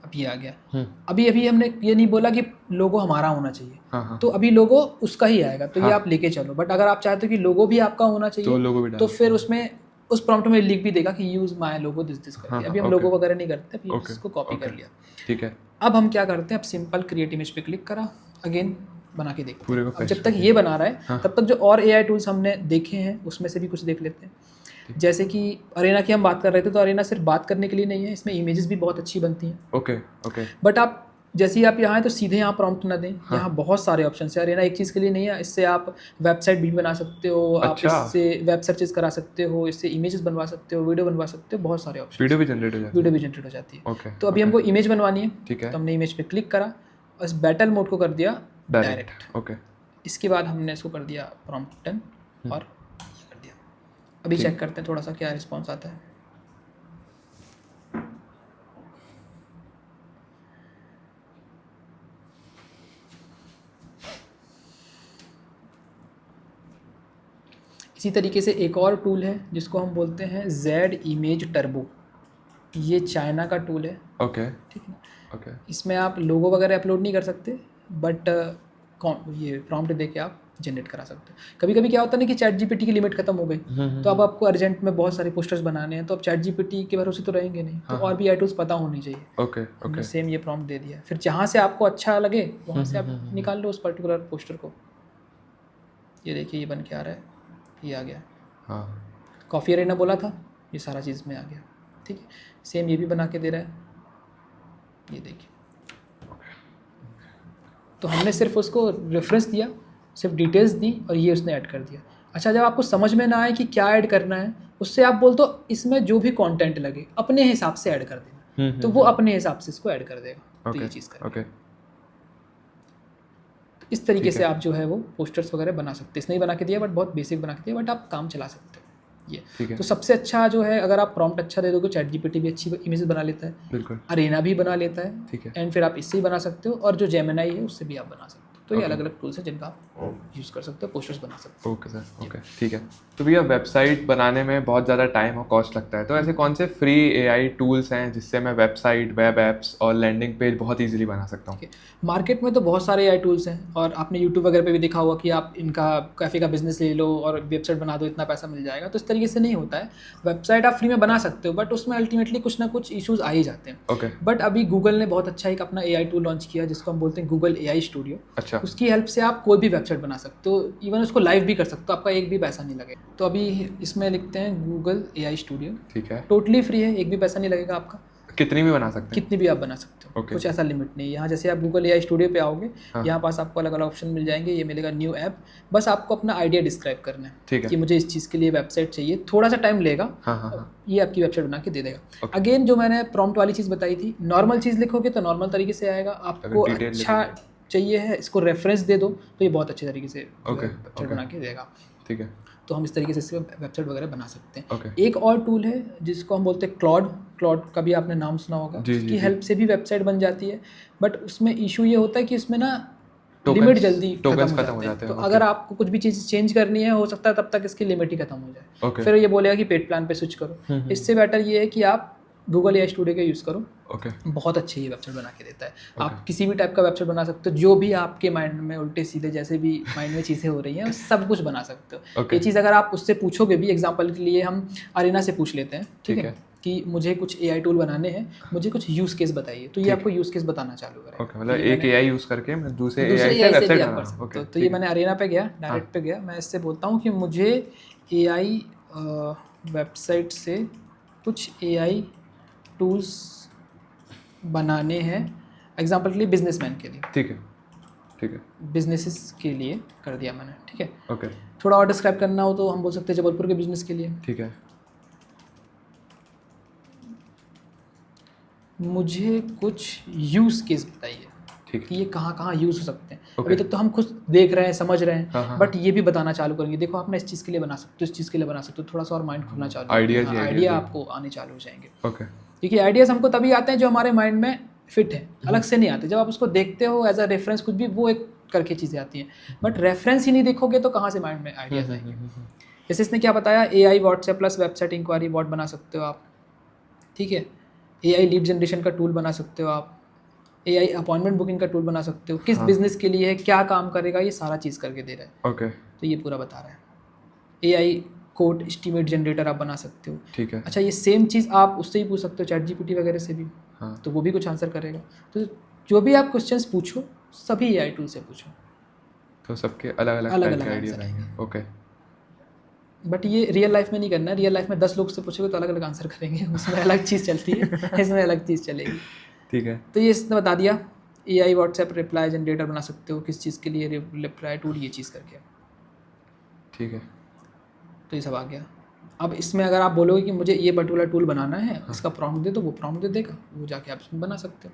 अब ये आ गया। अभी हमने ये नहीं बोला कि लोगो हमारा होना चाहिए, हाँ हाँ, तो अभी लोगो उसका ही आएगा, तो ये हाँ। आप लेके चलो। बट अगर आप चाहते हो कि लोगो भी आपका होना तो चाहिए लोगो भी डाल तो फिर उसमें उस प्रॉम्प्ट में लिख भी देगा कि यूज़ माय लोगो दिस करके। हाँ, अभी हम ओके। लोगो वगैरह नहीं करते, अभी ओके, इसको कॉपी ओके। कर लिया। ठीक है। अब हम क्या करते हैं, अब सिंपल क्रिएट इमेज पे क्लिक करा, अगेन बना के देखते पूरे हैं। को अब fetch जब तक करके। ये बना रहा है हाँ। तब तक जो और AI टूल्स हमने देखे हैं उसमें से भी कुछ देख लेते हैं। जैसे कि अरेना की हम बात कर रहे थे, तो अरेना सिर्फ बात करने के लिए नहीं है, इसमें इमेजेस भी बहुत अच्छी बनती हैं। Okay okay. बट आप जैसे ही आप यहाँ हैं तो सीधे यहाँ प्रॉम्प्ट ना दें, यहाँ बहुत सारे ऑप्शन है। अरेना एक चीज़ के लिए नहीं है, इससे आप वेबसाइट भी बना सकते हो, आप अच्छा। इससे वेब सर्चेज करा सकते हो, इससे इमेजेस बनवा सकते हो, वीडियो बनवा सकते हो, बहुत सारे ऑप्शन। वीडियो भी जनरेट हो जाती है? वीडियो भी जनरेट हो जाती है। ओके। तो अभी हमको इमेज बनवानी है, ठीक है। तो हमने इमेज पे क्लिक करा और इस बैटल मोड को कर दिया डायरेक्ट। ओके। इसके बाद हमने इसको कर दिया प्रॉम्प्ट डन और ये कर दिया। अभी चेक करते हैं थोड़ा सा क्या रिस्पॉन्स आता है। इसी तरीके से एक और टूल है जिसको हम बोलते हैं Z इमेज टर्बो। ये चाइना का टूल है, ओके ठीक है। ओके। इसमें आप लोगो वगैरह अपलोड नहीं कर सकते, बट ये प्रॉम्प्ट दे के आप जनरेट करा सकते हो। कभी कभी क्या होता है ना कि ChatGPT की लिमिट खत्म हो गई, तो अब आपको अर्जेंट में बहुत सारे पोस्टर्स बनाने हैं, तो अब ChatGPT के भरोसे तो रहेंगे नहीं, तो और भी टूल्स पता होनी चाहिए। Okay okay. सेम ये प्रॉम्प्ट दे दिया, फिर जहाँ से आपको अच्छा लगे वहाँ से आप निकाल लो उस पर्टिकुलर पोस्टर को। ये देखिए ये बन के आ रहा है, ये आ गया। हाँ कॉफ़ी अरेना बोला था, ये सारा चीज़ में आ गया, ठीक है। सेम ये भी बना के दे रहा है, ये देखिए। तो हमने सिर्फ उसको रेफरेंस दिया, सिर्फ डिटेल्स दी और ये उसने ऐड कर दिया। अच्छा, जब आपको समझ में ना आए कि क्या ऐड करना है, उससे आप बोल दो इसमें जो भी कंटेंट लगे अपने हिसाब से ऐड कर देना, तो वो अपने हिसाब से इसको ऐड कर देगा। तो ये चीज़ कर। ओके। इस तरीके ठीक से है। आप जो है वो पोस्टर्स वगैरह बना सकते हैं। इसने ही बना के दिया बट बहुत बेसिक बना के दिया, बट आप काम चला सकते हो ये। ठीक है। तो सबसे अच्छा जो है, अगर आप प्रॉम्प्ट अच्छा दे दोगे, चैट जीपीटी भी अच्छी इमेज बना लेता है, बिल्कुल। अरेना भी बना लेता है, ठीक है। एंड फिर आप इससे ही बना सकते हो, और जो जेमिनाई है उससे भी आप बना सकते हो। तो ये Okay. अलग अलग टूल्स हैं जिनका आप यूज़ कर सकते हो, पोस्टर्स बना सकते हो। ओके सर, ओके, ठीक है। तो भैया वेबसाइट बनाने में बहुत ज़्यादा टाइम और कॉस्ट लगता है, तो ऐसे कौन से फ्री एआई टूल्स हैं जिससे मैं वेबसाइट, वेब एप्स और लैंडिंग पेज बहुत इजीली बना सकता हूँ? ठीक है। मार्केट में तो बहुत सारे एआई टूल्स हैं, और आपने यूट्यूब वगैरह पे भी देखा होगा कि आप इनका कैफ़े का बिजनेस ले लो और वेबसाइट बना दो, इतना पैसा मिल जाएगा। तो इस तरीके से नहीं होता है। वेबसाइट आप फ्री में बना सकते हो, बट उसमें अल्टीमेटली कुछ ना कुछ इश्यूज आ ही जाते हैं। ओके। बट अभी गूगल ने बहुत अच्छा एक अपना एआई टूल लॉन्च किया, जिसको हम बोलते हैं गूगल एआई स्टूडियो। अच्छा। उसकी हेल्प से आप कोई भी वेबसाइट बना सकते हो, इवन उसको लाइव भी कर सकते हो, आपका एक भी पैसा नहीं लगेगा। तो अभी इसमें लिखते हैं गूगल एआई स्टूडियो, ठीक है। टोटली फ्री है, एक भी पैसा नहीं लगेगा आपका, कितनी भी बना सकते हैं? कितनी भी आप बना सकते हो। Okay. कुछ ऐसा लिमिट नहीं है। यहाँ जैसे आप गूगल एआई स्टूडियो पे आओगे, हाँ। यहाँ पास आपको अलग अलग ऑप्शन मिल जाएंगे। ये मिलेगा न्यू ऐप, बस आपको अपना आइडिया डिस्क्राइब करना है ठीक है। कि मुझे इस चीज़ के लिए वेबसाइट चाहिए, थोड़ा सा टाइम लेगा, हाँ हाँ हाँ। ये आपकी वेबसाइट बना के दे देगा। Okay. अगेन जो मैंने प्रॉम्प्ट वाली चीज़ बताई थी, नॉर्मल चीज़ लिखोगे तो नॉर्मल तरीके से आएगा, आपको अगर detail अच्छा चाहिए है, इसको रेफरेंस दे दो तो ये बहुत अच्छे तरीके से Okay, वेबसाइट okay. बना के देगा। ठीक है। तो हम इस तरीके से इससे वेबसाइट वगैरह बना सकते हैं। Okay. एक और टूल है जिसको हम बोलते हैं क्लॉड का भी आपने नाम सुना होगा। जी, जी, उसकी जी। हेल्प से भी वेबसाइट बन जाती है, बट उसमें इशू ये होता है कि इसमें ना Tokens- लिमिट जल्दी tokens खत्म खत्म हो हो जाते जाते हैं। हैं, तो अगर आपको कुछ भी चीज़ चेंज करनी है, हो सकता है तब तक इसकी लिमिट ही खत्म हो जाए। Okay. फिर ये बोलेगा कि पेड प्लान पे स्विच करो। इससे बेटर ये है कि आप गूगल एआई स्टूडियो का यूज़ करो, ओके। बहुत अच्छी ये वेबसाइट बना के देता है। आप Okay. किसी भी टाइप का वेबसाइट बना सकते हो, जो भी आपके माइंड में उल्टे सीधे जैसे भी माइंड में चीज़ें हो रही हैं, सब कुछ बना सकते हो। Okay. ये चीज़ अगर आप उससे पूछोगे भी, एग्जांपल के लिए हम अरेना से पूछ लेते हैं, ठीक ठीक है, है। कि मुझे कुछ एआई टूल बनाने हैं, मुझे कुछ यूज़ केस बताइए, तो ये आपको यूज़ केस बताना चालू करेगा। ओके, मतलब तो ये एक मैंने- एआई यूज़ करके मैं दूसरे दूसरे एआई से एआई से भी वेबसाइट आप कर बना। सकते ओके, हो। तो ये मैंने अरेना पे गया, डायरेक्ट पे गया, मैं इससे बोलता हूँ कि मुझे एआई वेबसाइट से कुछ एआई टूल्स बनाने हैं, एग्जांपल के लिए बिजनेसमैन के लिए, ठीक है, ठीक है। बिजनेसेस के लिए कर दिया मैंने, ठीक है। ओके, थोड़ा और डिस्क्राइब करना हो तो हम बोल सकते हैं जबलपुर के बिजनेस के लिए ठीक है। मुझे कुछ यूज़ केस बताइए ठीक कि है। ये कहाँ कहाँ यूज़ हो सकते हैं। Okay. अभी तक तो हम खुद देख रहे हैं, समझ रहे हैं, हाँ, हाँ, बट ये भी बताना चालू करेंगे, देखो आप ना इस चीज़ के लिए बना सकते हो, इस चीज़ के लिए बना सकते हो, थोड़ा सा और माइंड खुलना चालू Ideas ही ideas आइडिया है। आपको आने चालू हो जाएंगे। ओके, क्योंकि आइडियाज़ हमको तभी आते हैं जो हमारे माइंड में फिट है, अलग से नहीं आते। जब आप उसको देखते हो एज अ रेफरेंस कुछ भी, वो एक करके चीज़ें आती हैं, बट रेफरेंस ही नहीं देखोगे तो कहाँ से माइंड में आइडियाज़ आएंगे। जैसे इसने क्या बताया, AI WhatsApp plus website enquiry bot बना सकते हो आप, ठीक है। एआई लीड जनरेशन का टूल बना सकते हो आप, एआई अपॉइंटमेंट बुकिंग का टूल बना सकते हो, किस बिजनेस के लिए है, क्या काम करेगा, ये सारा चीज़ करके दे रहा है। ओके, तो ये पूरा बता रहा है। एआई कोड एस्टीमेट जनरेटर आप बना सकते हो। ठीक है। अच्छा, ये सेम चीज़ आप उससे ही पूछ सकते हो, चैट जीपीटी वगैरह से भी, हाँ, तो वो भी कुछ आंसर करेगा। तो जो भी आप क्वेश्चंस पूछो, सभी एआई टूल से पूछो, तो सबके अलग अलग अलग टाइप अलग के आइडियाज आंसर आएंगे। ओके, बट ये रियल लाइफ में नहीं करना है। रियल लाइफ में 10 लोग से पूछोगे तो अलग अलग आंसर करेंगे, उसमें अलग चीज़ चलती है, इसमें अलग चीज़ चलेगी। ठीक है। तो ये इसने बता दिया। एआई व्हाट्सएप रिप्लाई जनरेटर बना सकते हो, किस चीज़ के लिए रिप्लाई टूल, ये चीज़ करके, ठीक है। तो ये सब आ गया। अब इसमें अगर आप बोलोगे कि मुझे ये पर्टिकुलर टूल बनाना है, इसका प्रॉम्प्ट दे दो, वो प्रॉम्प्ट दे देगा, वो जाके आप इसमें बना सकते हो।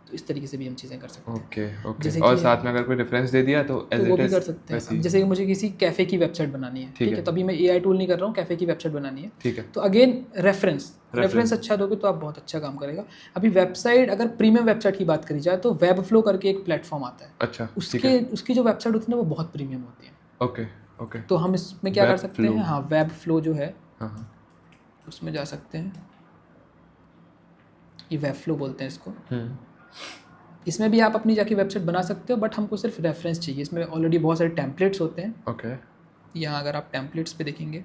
तो इस तरीके से भी हम चीज़ें कर सकते हैं। Okay, okay. जैसे और कि- साथ में अगर कोई रेफरेंस दे दिया तो तो वो भी कर सकते हैं। अब जैसे कि मुझे किसी कैफ़े की वेबसाइट बनानी है, ठीक है, तभी मैं एआई टूल नहीं कर रहा हूँ, कैफ़े की वेबसाइट बनानी है, ठीक है। तो अगेन रेफरेंस अच्छा दोगे तो आप बहुत अच्छा काम करेगा। अभी वेबसाइट, अगर प्रीमियम वेबसाइट की बात करी जाए तो वेब फ्लो करके एक प्लेटफॉर्म आता है, अच्छा, ठीक उसके है। उसकी जो वेबसाइट होती है ना, वो बहुत प्रीमियम होती है। Okay, okay. तो हम इसमें क्या कर वेब सकते फ्लो। हैं, हाँ, वेब फ्लो जो है हाँ, हाँ। उसमें जा सकते हैं, ये वेब फ्लो बोलते हैं इसको। इसमें भी आप अपनी जाके वेबसाइट बना सकते हो, बट हमको सिर्फ रेफरेंस चाहिए। इसमें ऑलरेडी बहुत सारे टेम्पलेट्स होते हैं। ओके, यहाँ अगर आप टेम्पलेट्स पे देखेंगे,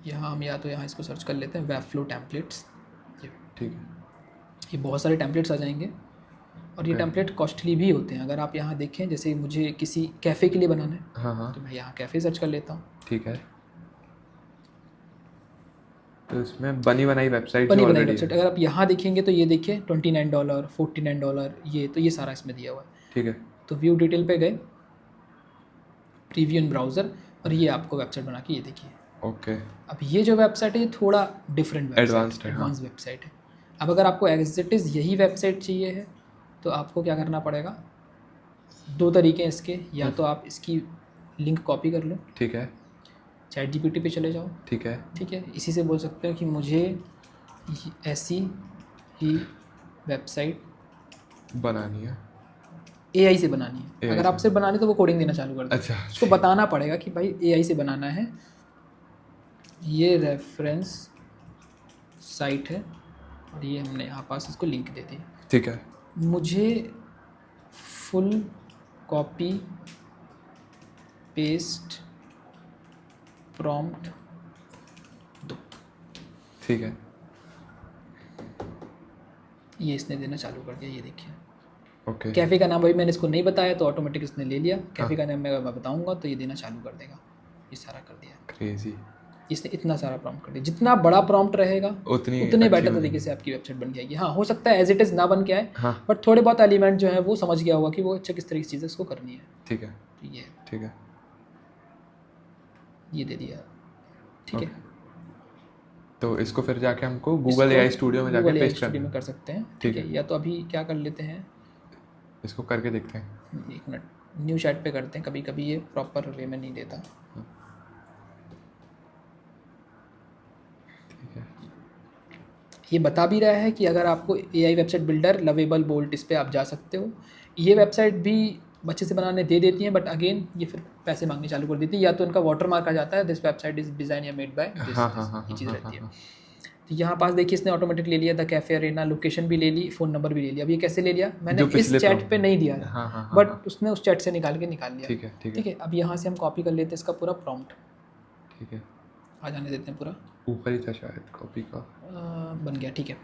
यहाँ हम या तो यहाँ इसको सर्च कर लेते हैं, वेब फ्लो टेम्पलेट्स, ठीक है। ये बहुत सारे टेम्पलेट्स आ जाएंगे, और ये Okay. टेम्पलेट कॉस्टली भी होते हैं। अगर आप यहाँ देखें, जैसे मुझे किसी कैफ़े के लिए बनाना है, हाँ, हाँ, तो मैं यहाँ कैफ़े सर्च कर लेता हूँ, ठीक है। तो इसमें बनी बनाई वेबसाइट बनी जो बनाई ऑलरेडी वेबसाइट। है। अगर आप यहाँ देखेंगे तो ये देखिए $29, $49, ये तो ये सारा इसमें दिया हुआ है। ठीक है। तो व्यू डिटेल पे गए, प्रीव्यू इन ब्राउज़र, और ये आपको वेबसाइट बना के ये देखिए। ओके, अब ये जो वेबसाइट है, ये थोड़ा डिफरेंट Advanced है, हाँ। एडवांस वेबसाइट है। अब अगर आपको एज इट इज़ यही वेबसाइट चाहिए है, तो आपको क्या करना पड़ेगा, 2 तरीके हैं इसके, या तो आप इसकी लिंक कॉपी कर लो, ठीक है, चैट जीपीटी पे चले जाओ, ठीक है, ठीक है, इसी से बोल सकते हो कि मुझे ऐसी ही वेबसाइट बनानी है। एआई से बनानी है। AI अगर से। आपसे बनानी तो वो कोडिंग देना चालू कर दे। अच्छा, उसको बताना पड़ेगा कि भाई एआई से बनाना है, ये रेफरेंस साइट है और ये हमने यहाँ पास इसको लिंक दे दी। ठीक है, मुझे फुल कॉपी पेस्ट प्रॉम्प्ट दो, ठीक है, ये इसने देना चालू कर दिया। ये देखिए, ओके, कैफ़े का नाम अभी मैंने इसको नहीं बताया तो ऑटोमेटिक इसने ले लिया। कैफ़े हाँ। का नाम मैं बताऊंगा तो ये देना चालू कर देगा। ये सारा कर दिया क्रेजी। इसने, इतना सारा प्रॉम्प्ट कर दिया। जितना बड़ा प्रॉम्प्ट रहेगा उतनी उतने अच्छी बेटर बनेगी। तरीके से आपकी वेबसाइट बन जाएगी। हाँ, हो सकता है एज इट इज़ ना बन के आए, हाँ, बट थोड़े बहुत एलिमेंट जो है वो समझ गया होगा कि वो अच्छा किस तरीके से चीज़ें इसको करनी है। ठीक है, तो ये ठीक है, ये दे दिया, ठीक है। तो इसको फिर जाके हमको गूगल AI स्टूडियो में जाके पेस्ट स्टूडियो करना में है। कर सकते हैं, ठीक ठीक है। है। या तो अभी क्या कर लेते हैं, इसको करके देखते हैं। 1 मिनट, न्यू चैट पे करते हैं। कभी कभी ये प्रॉपर वे में नहीं देता। ठीक है, ये बता भी रहा है कि अगर आपको AI website builder lovable bolt, इस पे आप जा सकते हो। ये वेबसाइट भी अच्छे से बनाने दे देती हैं, बट अगेन ये फिर पैसे मांगने चालू कर देती है। या तो इनका वाटर मार्क आ जाता है, दिस वेबसाइट इज डिज़ाइन या मेड बाय दिस, हाँ, ये चीज़ हाँ, रहती है। हाँ, तो यहाँ पास देखिए इसने ऑटोमेटिक ले लिया द कैफे अरेना, लोकेशन भी ले ली, फ़ोन नंबर भी ले लिया। अब ये कैसे ले लिया, मैंने जो इस पिछले चैट prompt पे में। नहीं दिया हाँ, हाँ, हाँ, बट हाँ। उसने उस चैट से निकाल लिया। ठीक है, ठीक है, ठीक है। अब यहाँ से हम कॉपी कर लेते हैं इसका पूरा प्रॉम्प्ट, ठीक है। आ जाने देते हैं पूरा। ऊपर ही था शायद कॉपी का। बन गया, ठीक है।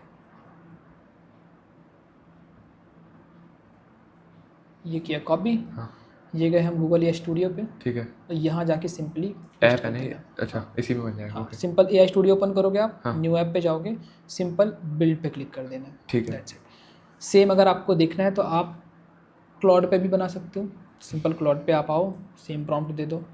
ये किया कॉपी, हाँ, ये गए हम गूगल AI स्टूडियो पे, ठीक है। तो यहाँ जाके सिंपली ऐप है ना ये? अच्छा, इसी में बन जाएगा। हाँ, okay, simple AI studio open करोगे आप, हाँ। न्यू ऐप पे जाओगे, सिंपल बिल्ड पे क्लिक कर देना है। ठीक है। That's it. सेम अगर आपको देखना है तो आप क्लॉड पे भी बना सकते हो। सिंपल क्लॉड पे आप आओ, सेम प्रॉम्प्ट दे दो,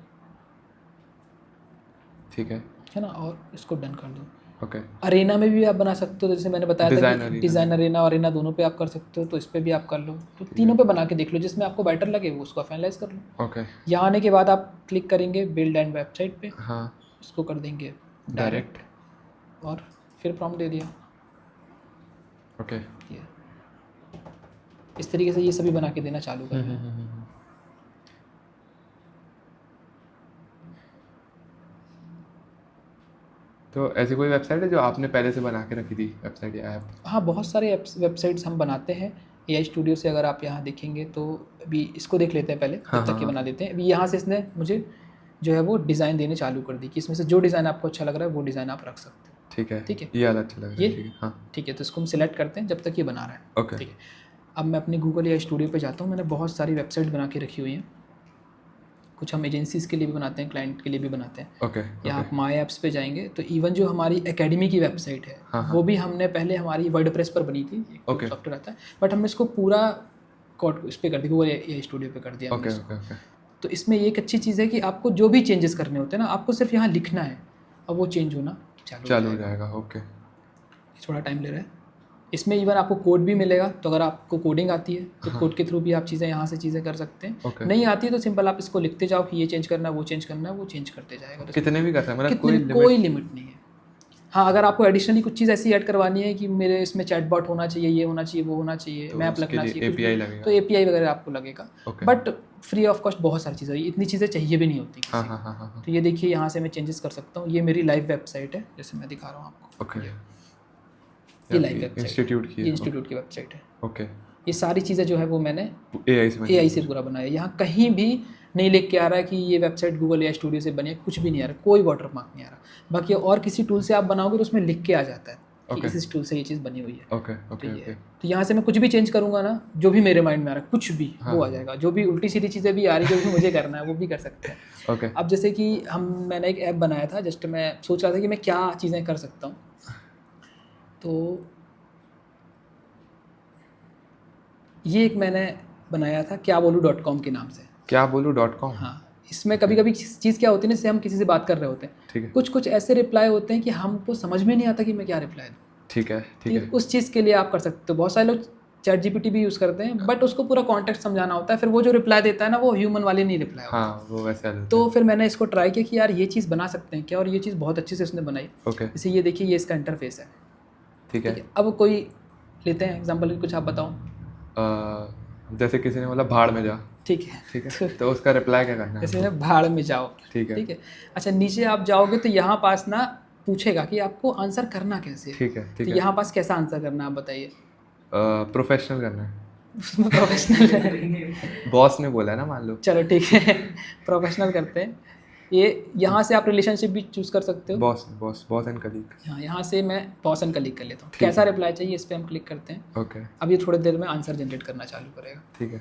ठीक है, है ना, और इसको डन कर दो। ओके, अरेना में भी आप बना सकते हो, जैसे मैंने बताया था Design कि Arena डिज़ाइन अरेना और अरेना दोनों पे आप कर सकते हो, तो इस पे भी आप कर लो। तो तीनों पे बना के देख लो, जिसमें आपको बेटर लगे वो उसको फाइनलाइज कर लो। ओके, यहाँ आने के बाद आप क्लिक करेंगे बिल्ड एंड वेबसाइट पे, हाँ, इसको कर देंगे डायरेक्ट, और फिर प्रॉम्प्ट दे दिया। ओके। ये इस तरीके से ये सभी बना के देना चालू कर रहे हैं। तो ऐसी कोई वेबसाइट है जो आपने पहले से बना के रखी थी, वेबसाइट या ऐप? हाँ, बहुत सारे ऐप्स वेबसाइट्स हम बनाते हैं AI स्टूडियो से। अगर आप यहाँ देखेंगे तो अभी इसको देख लेते हैं पहले, हाँ, जब तक हाँ, ये बना देते हैं। अभी यहाँ से इसने मुझे जो है वो डिज़ाइन देने चालू कर दी कि इसमें से जो डिज़ाइन आपको अच्छा लग रहा है वो डिज़ाइन आप रख सकते हो। ठीक है, ठीक है। ये वाला अच्छा लग रहा ये? है। ठीक है, हाँ, ठीक है, तो इसको हम सिलेक्ट करते हैं जब तक ये बना रहा है। ओके, ठीक है। अब मैं अपने गूगल AI स्टूडियो पे जाता हूँ। मैंने बहुत सारी वेबसाइट बना के रखी हुई हैं। कुछ हम एजेंसीज़ के लिए भी बनाते हैं, क्लाइंट के लिए भी बनाते हैं। ओके, या आप ओके, माई ऐप्स पे जाएंगे तो इवन जो हमारी एकेडमी की वेबसाइट है, हाँ, हाँ। वो भी हमने पहले हमारी वर्डप्रेस पर बनी थी, एक ओके। सॉफ्टवेयर आता है, बट हमने इसको पूरा कोड इस पे कर दिया, गूगल AI स्टूडियो पे कर दिया हमने ओके, इसको। ओके, ओके, तो इसमें ये एक अच्छी चीज़ है कि आपको जो भी चेंजेस करने होते हैं ना, आपको सिर्फ यहाँ लिखना है, अब वो चेंज होना चालू हो जाएगा। ओके, थोड़ा टाइम ले रहा है। इसमें इवन आपको कोड भी मिलेगा, तो अगर आपको कोडिंग आती है तो कोड के थ्रू भी आप चीज़ें यहाँ से चीज़ें कर सकते हैं। ओके। नहीं आती है तो सिंपल आप इसको लिखते जाओ कि ये चेंज करना है, वो चेंज करना है, वो चेंज करते जाएगा। तो कितने भी कर सकते हैं, मतलब कोई लिमिट नहीं है। हाँ, अगर आपको एडिशनली कुछ चीज़ ऐसी ऐड करवानी है कि मेरे इसमें चैटबॉट होना चाहिए, ये होना चाहिए, वो होना चाहिए, तो मैप उसके लगना लिए चाहिए, कुछ API भी, लगेगा। तो API वगैरह आपको लगेगा। Okay. But free of cost बहुत सारी चीज़ें, इतनी चीज़ें चाहिए भी नहीं होती किसी हाँ, को। हाँ, हाँ, हाँ, हाँ, तो ये देखिए यहाँ से मैं चेंजेस कर सकता हूँ। ये मेरी लाइव वेबसाइट है, जैसे मैं दिखा रहा हूँ आपको। ओके। ये लाइव वेबसाइट, इंस्टीट्यूट की ये है। इंस्टीट्यूट की वेबसाइट है। ओके, ये सारी चीज़ें जो है वो मैंने AI से बनी AI है। से पूरा बनाया है। यहाँ कहीं भी नहीं लिख के आ रहा है कि ये वेबसाइट गूगल AI स्टूडियो से बनी है, कुछ भी नहीं आ रहा, कोई वाटरमार्क नहीं आ रहा। बाकी और किसी टूल से आप बनाओगे तो उसमें लिख के आ जाता है कि Okay. इस टूल से ये चीज़ बनी हुई है। ओके, तो ओके, ये ओके, है। तो यहाँ से मैं कुछ भी चेंज करूँगा ना, जो भी मेरे माइंड में आ रहा है, कुछ भी हाँ। वो आ जाएगा। जो भी उल्टी सीधी चीज़ें भी आ रही है, जो भी मुझे करना है वो भी कर सकते हैं। ओके, अब जैसे कि मैंने एक ऐप बनाया था, जस्ट मैं सोच रहा था कि मैं क्या चीज़ें कर सकता हूँ। तो ये एक मैंने बनाया था क्या बोलूँ .com के नाम से। क्या बोलूँ .com? हाँ, इसमें कभी कभी चीज़ क्या होती है ना, जैसे हम किसी से बात कर रहे होते हैं, ठीक है, कुछ कुछ ऐसे रिप्लाई होते हैं कि हमको समझ में नहीं आता कि मैं क्या रिप्लाई दूँ। ठीक है, ठीक ठीक है, है, उस चीज़ के लिए आप कर सकते हो। बहुत सारे लोग चैट जीपीटी भी यूज़ करते हैं, बट उसको पूरा कॉन्टेक्स्ट समझाना होता है, फिर वो जो रिप्लाई देता है ना वो ह्यूमन वाले नहीं रिप्लाई होता। हाँ वो वैसे अलग तो फिर मैंने इसको ट्राई किया कि यार ये चीज़ बना सकते हैं क्या, और ये चीज़ बहुत अच्छे से उसने बनाई। ओके जैसे ये देखिए, ये इसका इंटरफेस है, ठीक है। ठीक है। अब कोई लेते हैं एग्जांपल, कुछ आप बताओ। जैसे किसी ने बोला भाड़ में जा, ठीक है, ठीक है, तो उसका रिप्लाई क्या करना है? जैसे ना भाड़ में जाओ, ठीक है ठीक है। अच्छा, नीचे आप जाओगे तो यहाँ पास ना पूछेगा कि आपको आंसर करना कैसे है। ठीक है ठीक तो है। यहाँ पास कैसा आंसर करना है आप बताइए। प्रोफेशनल करना है, उसमें प्रोफेशनल है। बॉस ने बोला है ना, मान लो। चलो ठीक है, प्रोफेशनल करते हैं। ये यहाँ से आप रिलेशनशिप भी चूज कर सकते हो। Boss boss boss and colleague. हाँ, यहाँ से मैं बॉस एंड कलीग कर लेता हूँ। ठीक है। कैसा रिप्लाई चाहिए इस पर हम क्लिक करते हैं। ओके अब ये थोड़ी देर में आंसर जनरेट करना चालू करेगा, ठीक है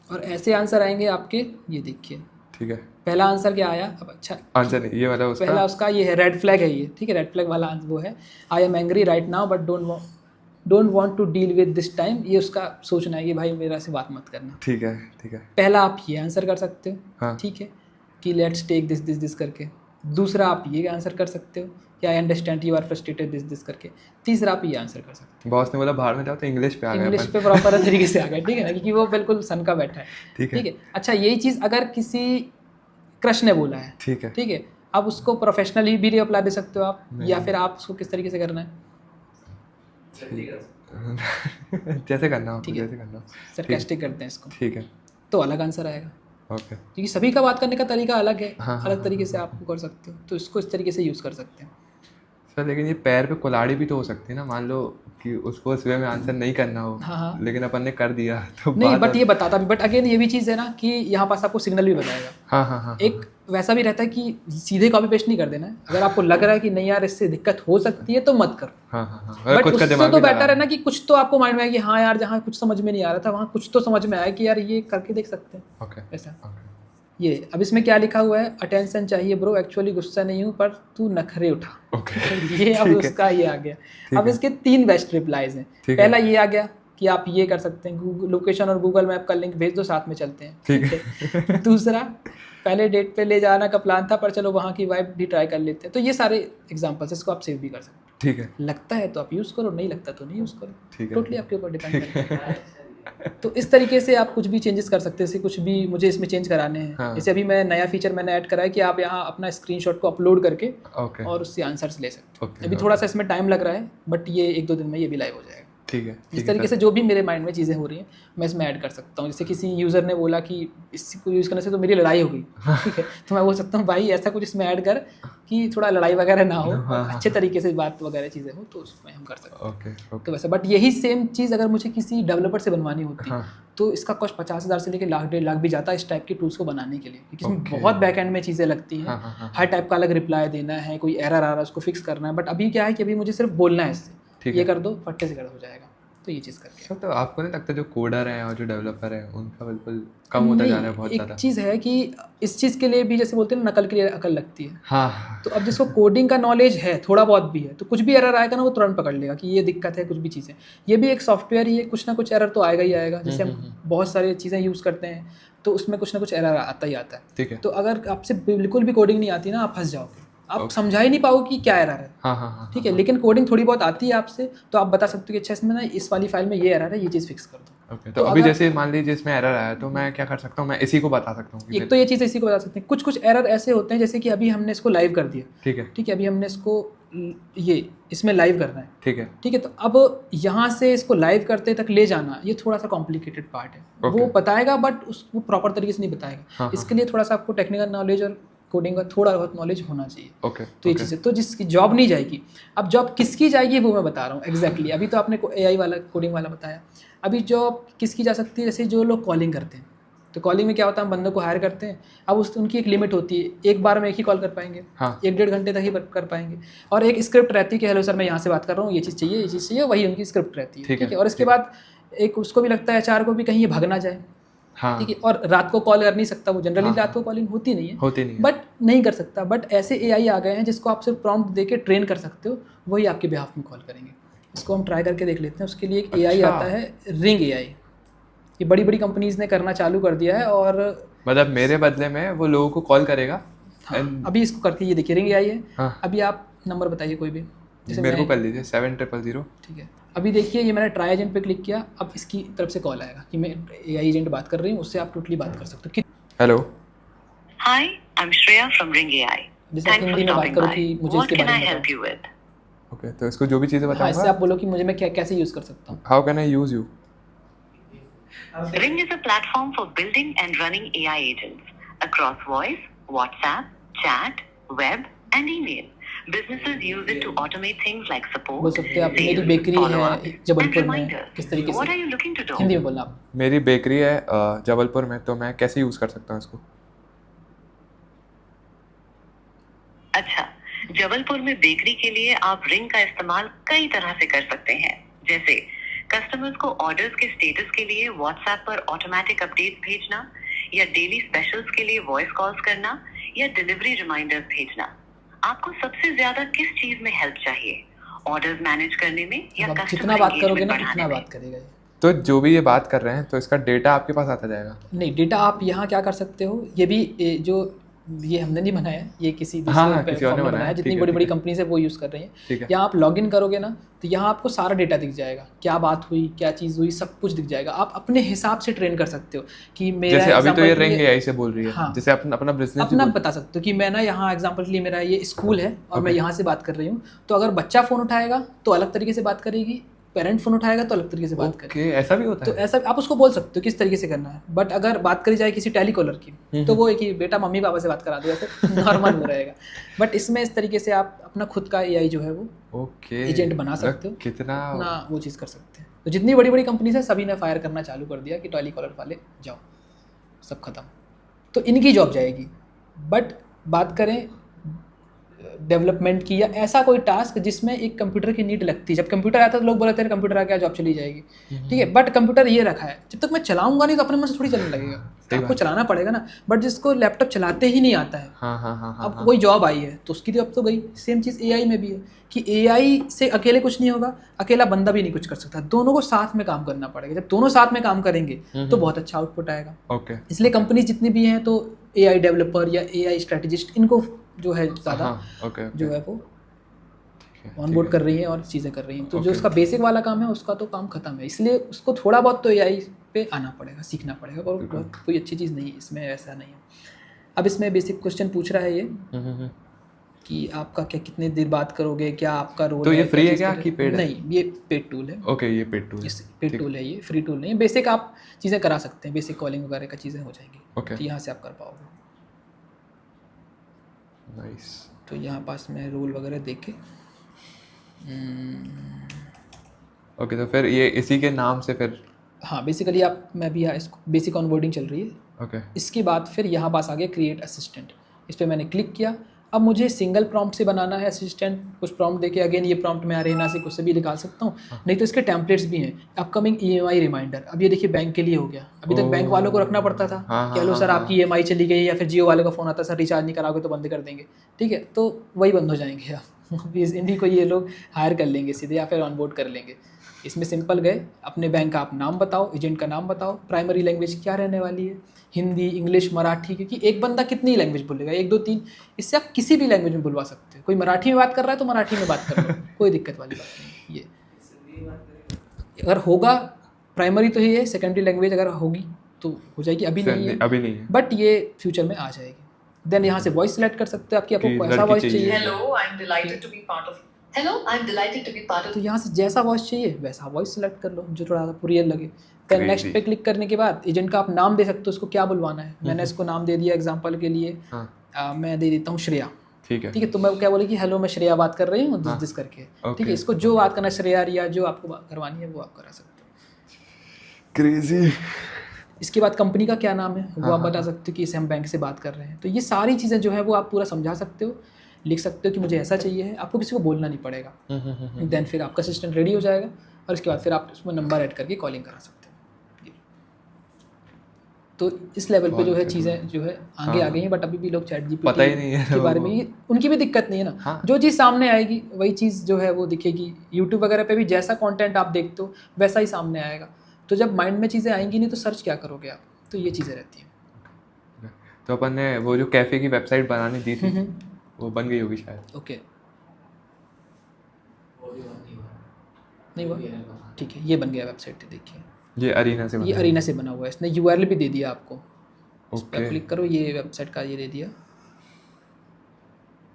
और ऐसे आंसर आएंगे आपके। ये देखिए, ठीक है। पहला आंसर क्या आया। अब अच्छा, आंसर नहीं, ये वाला उसका। पहला उसका ये है, रेड फ्लैग है ये, ठीक है। रेड फ्लैग वाला वो है, I am angry right now but don't want to deal with this time. ये उसका सोचना है कि भाई मेरा से बात मत करना। ठीक है ठीक है। पहला आप ये आंसर कर सकते हो, हाँ ठीक है, कि let's take this this this करके। दूसरा आप ये आंसर कर सकते हो कि I understand you are frustrated this this करके। तीसरा आप ये आंसर कर सकते बॉस ने बोला भाड़ में जाओ, तो इंग्लिश पे आ हो, गया इंग्लिश अपन। पे प्रॉपर तरीके से आ गया, ठीक है ना, क्योंकि वो बिल्कुल सन का बैठा है, ठीक है ठीक है। अच्छा, यही चीज़ अगर किसी क्रश ने बोला है, ठीक है। ठीक है, आप उसको प्रोफेशनली भी रिप्लाई दे सकते हो आप, नहीं। या फिर आप उसको किस तरीके से करना है, जैसे करना हो, ठीक है। जैसे करना हो। सरकास्टिक करते हैं इसको, ठीक है तो अलग आंसर आएगा, ओके। क्योंकि सभी का बात करने का तरीका अलग है। हाँ, हाँ, अलग हाँ, तरीके से आपको कर सकते हो, तो इसको इस तरीके से यूज़ कर सकते हैं। सर लेकिन ये पैर पे कुल्हाड़ी भी तो हो सकती है ना, मान लो कि उसको उस वे में आंसर नहीं करना हो, हाँ, हाँ। लेकिन अपन ने कर दिया तो नहीं, बात बट ये बताता भी, बट अगेन ये भी चीज़ है ना कि यहाँ पास आपको सिग्नल भी बताएगा। हाँ हाँ हाँ एक वैसा भी रहता है कि सीधे कॉपी पेस्ट नहीं कर देना है। अगर आपको लग रहा है कि नहीं यार इससे दिक्कत हो सकती है तो मत करो। हाँ हाँ हाँ, अगर बट कुछ का उससे दिमाग तो भी लगा बेटर है ना कि कुछ तो आपको माइंड में आया कि हाँ यार, जहाँ कुछ समझ में नहीं आ रहा था वहाँ कुछ तो समझ में आया कि यार ये करके देख सकते हैं, ओके ऐसा। ओके ये अब इसमें क्या लिखा हुआ है, अटेंशन चाहिए ब्रो, एक्चुअली गुस्सा नहीं हूँ पर तू नखरे उठा। ओके ये अब ठीक है, उसका ये आ गया। ठीक अब है। इसके 3 बेस्ट रिप्लाईज हैं। ठीक है। पहला ये आ गया कि आप ये कर सकते हैं, गूगल लोकेशन और गूगल मैप का लिंक भेज दो, साथ में चलते हैं, ठीक है। दूसरा, पहले डेट पे ले जाना का प्लान था पर चलो वहाँ की वाइब भी ट्राई कर लेते हैं। तो ये सारे एग्जांपल्स, इसको आप सेव भी कर सकते हैं। ठीक है लगता है तो आप यूज़ करो, नहीं लगता तो नहीं यूज़ करो, ठीक है। टोटली आपके ऊपर डिपेंड करता है। तो इस तरीके से आप कुछ भी चेंजेस कर सकते हैं। जैसे कुछ भी मुझे इसमें चेंज कराने हैं, हाँ। जैसे अभी मैं नया फीचर मैंने ऐड करा है कि आप यहाँ अपना स्क्रीनशॉट को अपलोड करके ओके और उससे आंसर्स ले सकते हो। ओके, अभी थोड़ा सा इसमें टाइम लग रहा है, बट ये 1-2 दिन में ये भी लाइव हो जाएगा। ठीक है इस ठीक है तरीके सर। से जो भी मेरे माइंड में चीज़ें हो रही हैं मैं इसमें ऐड कर सकता हूँ। जैसे किसी यूज़र ने बोला कि इसको यूज़ करने से तो मेरी लड़ाई हो गई, ठीक है, तो मैं बोल सकता हूँ भाई ऐसा कुछ इसमें ऐड कर कि थोड़ा लड़ाई वगैरह ना हो, हाँ, और हाँ, अच्छे तरीके से बात वगैरह चीज़ें हो, तो उसमें हम कर सकते हैं। ओके ओके तो वैसे, बट यही सेम चीज़ अगर मुझे किसी डेवलपर से बनवानी होती हाँ तो इसका कॉस्ट 50,000 से लेकर लाख 1.5 लाख भी जाता है इस टाइप की टूल्स को बनाने के लिए, क्योंकि इसमें Okay. बहुत बैक एंड में चीज़ें लगती हैं। हाँ हाँ हाँ हर टाइप का अलग रिप्लाई देना है, कोई एरर आ रहा है उसको फिक्स करना है। बट अभी क्या है कि अभी मुझे सिर्फ बोलना है इससे, ठीक ये है। कर दो, फट्टे से कर हो जाएगा। तो ये चीज़ करके सर तो आपको नहीं लगता जो कोडर हैं और जो डेवलपर हैं उनका बिल्कुल कम होता जा रहा है बहुत एक ज़्यादा? चीज़ है कि इस चीज़ के लिए भी जैसे बोलते हैं ना, नकल के लिए अकल लगती है। हाँ तो अब जिसको कोडिंग का नॉलेज है, थोड़ा बहुत भी है, तो कुछ भी एरर आएगा ना वो तुरंत पकड़ लेगा कि ये दिक्कत है, कुछ भी चीज़ें। ये भी एक सॉफ्टवेयर ही है, कुछ ना कुछ एरर तो आएगा ही आएगा। जैसे हम बहुत सारी चीज़ें यूज़ करते हैं तो उसमें कुछ ना कुछ एरर आता ही आता है। ठीक है। तो अगर आपसे बिल्कुल भी कोडिंग नहीं आती ना, आप फंस जाओगे, आप समझा ही नहीं पाओगे कि क्या एरर है, हाँ हाँ हाँ ठीक है। लेकिन कोडिंग थोड़ी बहुत आती है आपसे, तो आप बता सकते हो कि अच्छा इसमें ना इस वाली फाइल में ये एरर है, ये चीज़ फिक्स कर दो। ओके। तो तो अभी अगर- जैसे मान लीजिए इसमें एरर आया तो मैं क्या कर सकता हूँ, मैं इसी को बता सकता हूँ कि एक तो ये चीज़ इसी को बता सकते हैं। कुछ एरर ऐसे होते हैं जैसे कि अभी हमने इसको लाइव कर दिया, ठीक है ठीक है, अभी हमने इसको ये इसमें लाइव करना है, ठीक है ठीक है। तो अब यहाँ से इसको लाइव करते तक ले जाना, ये थोड़ा सा कॉम्प्लिकेटेड पार्ट है। Okay. वो बताएगा बट उसको प्रॉपर तरीके से नहीं बताएगा। हाँ, इसके लिए थोड़ा सा आपको टेक्निकल नॉलेज और कोडिंग का थोड़ा बहुत नॉलेज होना चाहिए। ओके तो ये चीज़ें, तो जिसकी जॉब नहीं जाएगी। अब जॉब किसकी जाएगी वो मैं बता रहा हूँ एग्जैक्टली। अभी तो आपने AI वाला कोडिंग वाला बताया, अभी जॉब किसकी जा सकती है, जैसे जो लोग कॉलिंग करते हैं। तो कॉलिंग में क्या होता है, हम बंदों को हायर करते हैं, अब उनकी एक लिमिट होती है, एक बार में एक ही कॉल कर पाएंगे, हाँ 1-1.5 घंटे तक ही कर पाएंगे। और एक स्क्रिप्ट रहती है कि हेलो सर मैं यहाँ से बात कर रहा हूँ, ये चीज़ चाहिए, ये चीज़ चाहिए, वही उनकी स्क्रिप्ट रहती है, ठीक ठीक है, है। और इसके बाद एक उसको भी लगता है HR को भी कहीं ये भाग ना जाए, हाँ ठीक है। और रात को कॉल कर नहीं सकता वो, जनरली हाँ, रात को कॉलिंग होती नहीं है, होती नहीं है। बट नहीं कर सकता। बट ऐसे AI आ गए हैं जिसको आप सिर्फ प्रॉम्प्ट दे के ट्रेन कर सकते हो, वही आपके बिहाफ में कॉल करेंगे। इसको हम ट्राई करके देख लेते हैं। उसके लिए एक AI अच्छा। आता है, रिंग AI। ये बड़ी बड़ी कंपनीज ने करना चालू कर दिया है। और मतलब मेरे बदले में वो लोगों को कॉल करेगा हाँ, and- अभी इसको करती है, ये देखिए रिंग AI है। हाँ अभी आप नंबर बताइए कोई भी, जैसे मेरे को मैं- कर लीजिए 7000। ठीक है, अभी देखिए ये मैंने ट्राई एजेंट पे क्लिक किया, अब इसकी तरफ से कॉल आएगा कि मैं एआई एजेंट बात कर रही हूँ, उससे आप टोटली बात कर सकते हो। Hello, Hi, I'm Shreya from Ring AI. जैसे आप Thanks for हिंदी में बात stopping करो by. कि मुझे What इसके can बारे I में help बताओ। you with? ओके, तो इसको जो भी चीज़ें हाँ, इससे बताऊंगा, आप बोलो कि मुझे मैं कैसे यूज़ कर सकता हूँ। How can I use you? Ring is a platform for building and running AI agents across voice, WhatsApp, chat, web, and email. Businesses use it to automate things like बोल support, सकते हैं आप मेरी sales, bakery है follow-up, and Jabalpur में, reminders. किस तरीके What से, are you looking to do? Hindi में बोलना आप। मेरी बेकरी है जबलपुर में, तो मैं कैसे यूज़ कर सकता हूँ इसको? अच्छा, जबलपुर में बेकरी के लिए आप रिंग का इस्तेमाल कई तरह से कर सकते हैं, जैसे कस्टमर्स को ऑर्डर्स के स्टेटस के लिए व्हाट्सएप पर ऑटोमेटिक अपडेट भेजना, या डेली स्पेशल्स के लिए वॉइस कॉल्स करना, या डिलीवरी रिमाइंडर्स भेजना। आपको सबसे ज्यादा किस चीज में हेल्प चाहिए? ऑर्डर्स मैनेज करने में या अब आप कस्टमर जितना बात करोगे एंगेजमेंट ना बढ़ाने उतना में? बात करेगा ये। तो जो भी ये बात कर रहे हैं, तो इसका डेटा आपके पास आता जाएगा? नहीं, डेटा आप यहाँ क्या कर सकते हो, ये भी जो ये हमने नहीं बनाया है, ये किसी हाँ, दूसरे हाँ, किसी और ने प्लेटफॉर्म ने बनाया बनाया है, है, जितनी ठीक है, बड़ी बड़ी ठीक है। कंपनीज है वो यूज़ कर रही हैं। ठीक है। यहाँ आप लॉगिन करोगे ना तो यहाँ आपको सारा डेटा दिख जाएगा, क्या बात हुई, क्या चीज़ हुई, सब कुछ दिख जाएगा। आप अपने हिसाब से ट्रेन कर सकते हो कि मेरा जैसे अभी तो ये एग्जाम्पल के रिंग लिए एआई से बोल रही है, हाँ, जैसे अपना बिजनेस अपना बता सकते हो कि मैं ना यहाँ एग्जाम्पल के लिए मेरा ये स्कूल है और मैं Okay. यहाँ से बात कर रही हूँ, तो अगर बच्चा फ़ोन उठाएगा तो अलग तरीके से बात करेगी, पेरेंट फ़ोन उठाएगा तो अलग तरीके से बात करेगी। ओके, ऐसा भी होता तो है? ऐसा आप उसको बोल सकते हो किस तरीके से करना है। बट अगर बात करी जाए किसी टेलीकॉलर की तो वो एक ही बेटा मम्मी पापा से बात करा दो, ऐसे नॉर्मल वो रहेगा। बट इसमें इस तरीके से आप अपना खुद का एआई जो है वो ओके, एजेंट बना सकते हो, कितना अपना वो चीज़ कर सकते हैं। तो जितनी बड़ी बड़ी कंपनीज है सभी ने फायर करना चालू कर दिया कि टेलीकॉलर वाले जाओ, सब खत्म, तो इनकी जॉब जाएगी। बट बात करें डेवलपमेंट की या ऐसा कोई टास्क जिसमें एक कंप्यूटर की नीड लगती है, जब कंप्यूटर आता है तो लोग बोलते हैं कंप्यूटर आ गया जॉब चली जाएगी, ठीक है। बट कंप्यूटर ये रखा है, जब तक मैं चलाऊंगा नहीं तो अपने मन से थोड़ी चलने लगेगा, सही आपको बात। चलाना पड़ेगा ना। बट जिसको लैपटॉप चलाते ही नहीं आता है, हाँ, हाँ, हाँ, हाँ, अब हाँ। कोई जॉब आई है तो उसकी तो अब तो गई। सेम चीज़ एआई में भी है कि एआई से अकेले कुछ नहीं होगा, अकेला बंदा भी नहीं कुछ कर सकता, दोनों को साथ में काम करना पड़ेगा। जब दोनों साथ में काम करेंगे तो बहुत अच्छा आउटपुट आएगा। ओके, इसलिए कंपनीज जितनी भी हैं तो एआई डेवलपर या एआई स्ट्रेटजिस्ट इनको जो है ज़्यादा हाँ, ओके, जो है वो ऑनबोर्ड कर रही हैं और चीज़ें कर रही हैं। तो जो Okay. उसका बेसिक वाला काम है उसका तो काम खत्म है, इसलिए उसको थोड़ा बहुत तो एआई पे आना पड़ेगा, सीखना पड़ेगा, और बिल्कुल। कोई अच्छी चीज़ नहीं है इसमें, ऐसा नहीं है। अब इसमें बेसिक क्वेश्चन पूछ रहा है ये कि आपका क्या, कितने देर बात करोगे, क्या आपका रोल तो है, ये free है चीज़ क्या करें? कि paid है? नहीं, ये पेड टूल है। ओके, ये पेड टूल है। पेड टूल है, ये फ्री टूल नहीं है। बेसिक आप चीज़ें करा सकते हैं, बेसिक कॉलिंग वगैरह का चीज़ें हो जाएंगी, Okay. तो यहाँ से आप कर पाओगे। नाइस। तो यहाँ पास में रोल वगैरह देखे, ओके, तो फिर ये इसी के नाम से फिर हाँ बेसिकली आप, मैं भी यहाँ इसको बेसिक ऑनबोर्डिंग चल रही है। ओके, इसके बाद फिर यहाँ पास आ गया क्रिएट असिस्टेंट, इस पर मैंने क्लिक किया। अब मुझे सिंगल प्रॉम्प्ट से बनाना है असिस्टेंट, कुछ प्रॉम्प्ट देके, अगेन ये प्रॉम्प्ट मैं अरेना से कुछ से भी निकाल सकता हूँ, नहीं तो इसके टेम्पलेट्स भी हैं। अपकमिंग ईएमआई रिमाइंडर, अब ये देखिए बैंक के लिए हो गया, अभी तक बैंक वालों को रखना पड़ता था हाँ, कि हेलो हाँ, सर हाँ, आपकी ईएमआई चली गई, या फिर जियो वाले का फ़ोन आता सर रिचार्ज नहीं कराओगे तो बंद कर देंगे, ठीक है, तो वही बंद हो जाएंगे आप इन्हीं को ये लोग हायर कर लेंगे सीधे या फिर ऑनबोर्ड कर लेंगे। इसमें सिंपल गए, अपने बैंक का आप नाम बताओ, एजेंट का नाम बताओ, प्राइमरी लैंग्वेज क्या रहने वाली है, हिंदी, इंग्लिश, मराठी, क्योंकि एक बंदा कितनी लैंग्वेज बोलेगा, 1 2 3, इससे आप किसी भी लैंग्वेज में बुलवा सकते हो। कोई मराठी में बात कर रहा है तो मराठी में बात कर लो, कोई दिक्कत वाली बात नहीं। ये अगर होगा प्राइमरी तो ये है, सेकेंडरी लैंग्वेज अगर होगी तो हो जाएगी, अभी नहीं है, अभी नहीं है। बट ये फ्यूचर में आ जाएगी। देन यहाँ से वॉइस सेलेक्ट कर सकते हो, आपकी आपको कि कैसा लड़की वॉइस चाहिए। चाहिए, Hello, I'm delighted to be part of. Hello, I'm delighted to be part of. तो यहाँ से जैसा वॉइस चाहिए वैसा वॉइस सेलेक्ट कर लो जो थोड़ा सा रियल लगे। Then Crazy. नेक्स्ट पे क्लिक करने के बाद एजेंट का आप नाम दे सकते हो, उसको क्या बुलवाना है। मैंने इसको नाम दे दिया एग्जांपल के लिए, हाँ, मैं दे देता हूँ श्रेया, ठीक है। ठीक है। तो मैं क्या बोले कि हेलो मैं श्रेया बात कर रही हूँ हाँ, दिस करके, ठीक okay. है। इसको जो बात करना है श्रेया रिया जो आपको बात करवानी है वो आप करा सकते हो। क्रेजी। इसके बाद कंपनी का क्या नाम है वो हाँ, आप बता सकते हो कि इसे हम बैंक से बात कर रहे हैं। तो ये सारी चीज़ें जो है वो आप पूरा समझा सकते हो, लिख सकते हो कि मुझे ऐसा चाहिए है, आपको किसी को बोलना नहीं पड़ेगा। देन फिर आपका असिस्टेंट रेडी हो जाएगा और इसके बाद फिर आप उसमें नंबर ऐड करके कॉलिंग करा सकते हो। तो इस लेवल पे जो है चीज़ें जो है आगे आ गई हैं, बट अभी भी लोग चैट जीपीटी पता ही नहीं है के बारे में, उनकी भी दिक्कत नहीं है ना। हाँ। जो चीज़ सामने आएगी वही चीज़ जो है वो दिखेगी। यूट्यूब वगैरह पे भी जैसा कंटेंट आप देखते हो वैसा ही सामने आएगा। तो जब माइंड में चीज़ें आएंगी नहीं तो सर्च क्या करोगे आप, तो ये चीज़ें रहती हैं। तो अपन ने वो जो कैफ़े की वेबसाइट बनानी दी थी वो बन गई होगी शायद। ओके, नहीं हुआ, ठीक है, ये बन गया वेबसाइट, देखिए ये अरीना से ये बना है। अरीना से बना हुआ है, इसने यूआरएल भी दे दिया आपको, इस पर ओके क्लिक करो, ये वेबसाइट का ये दे दिया,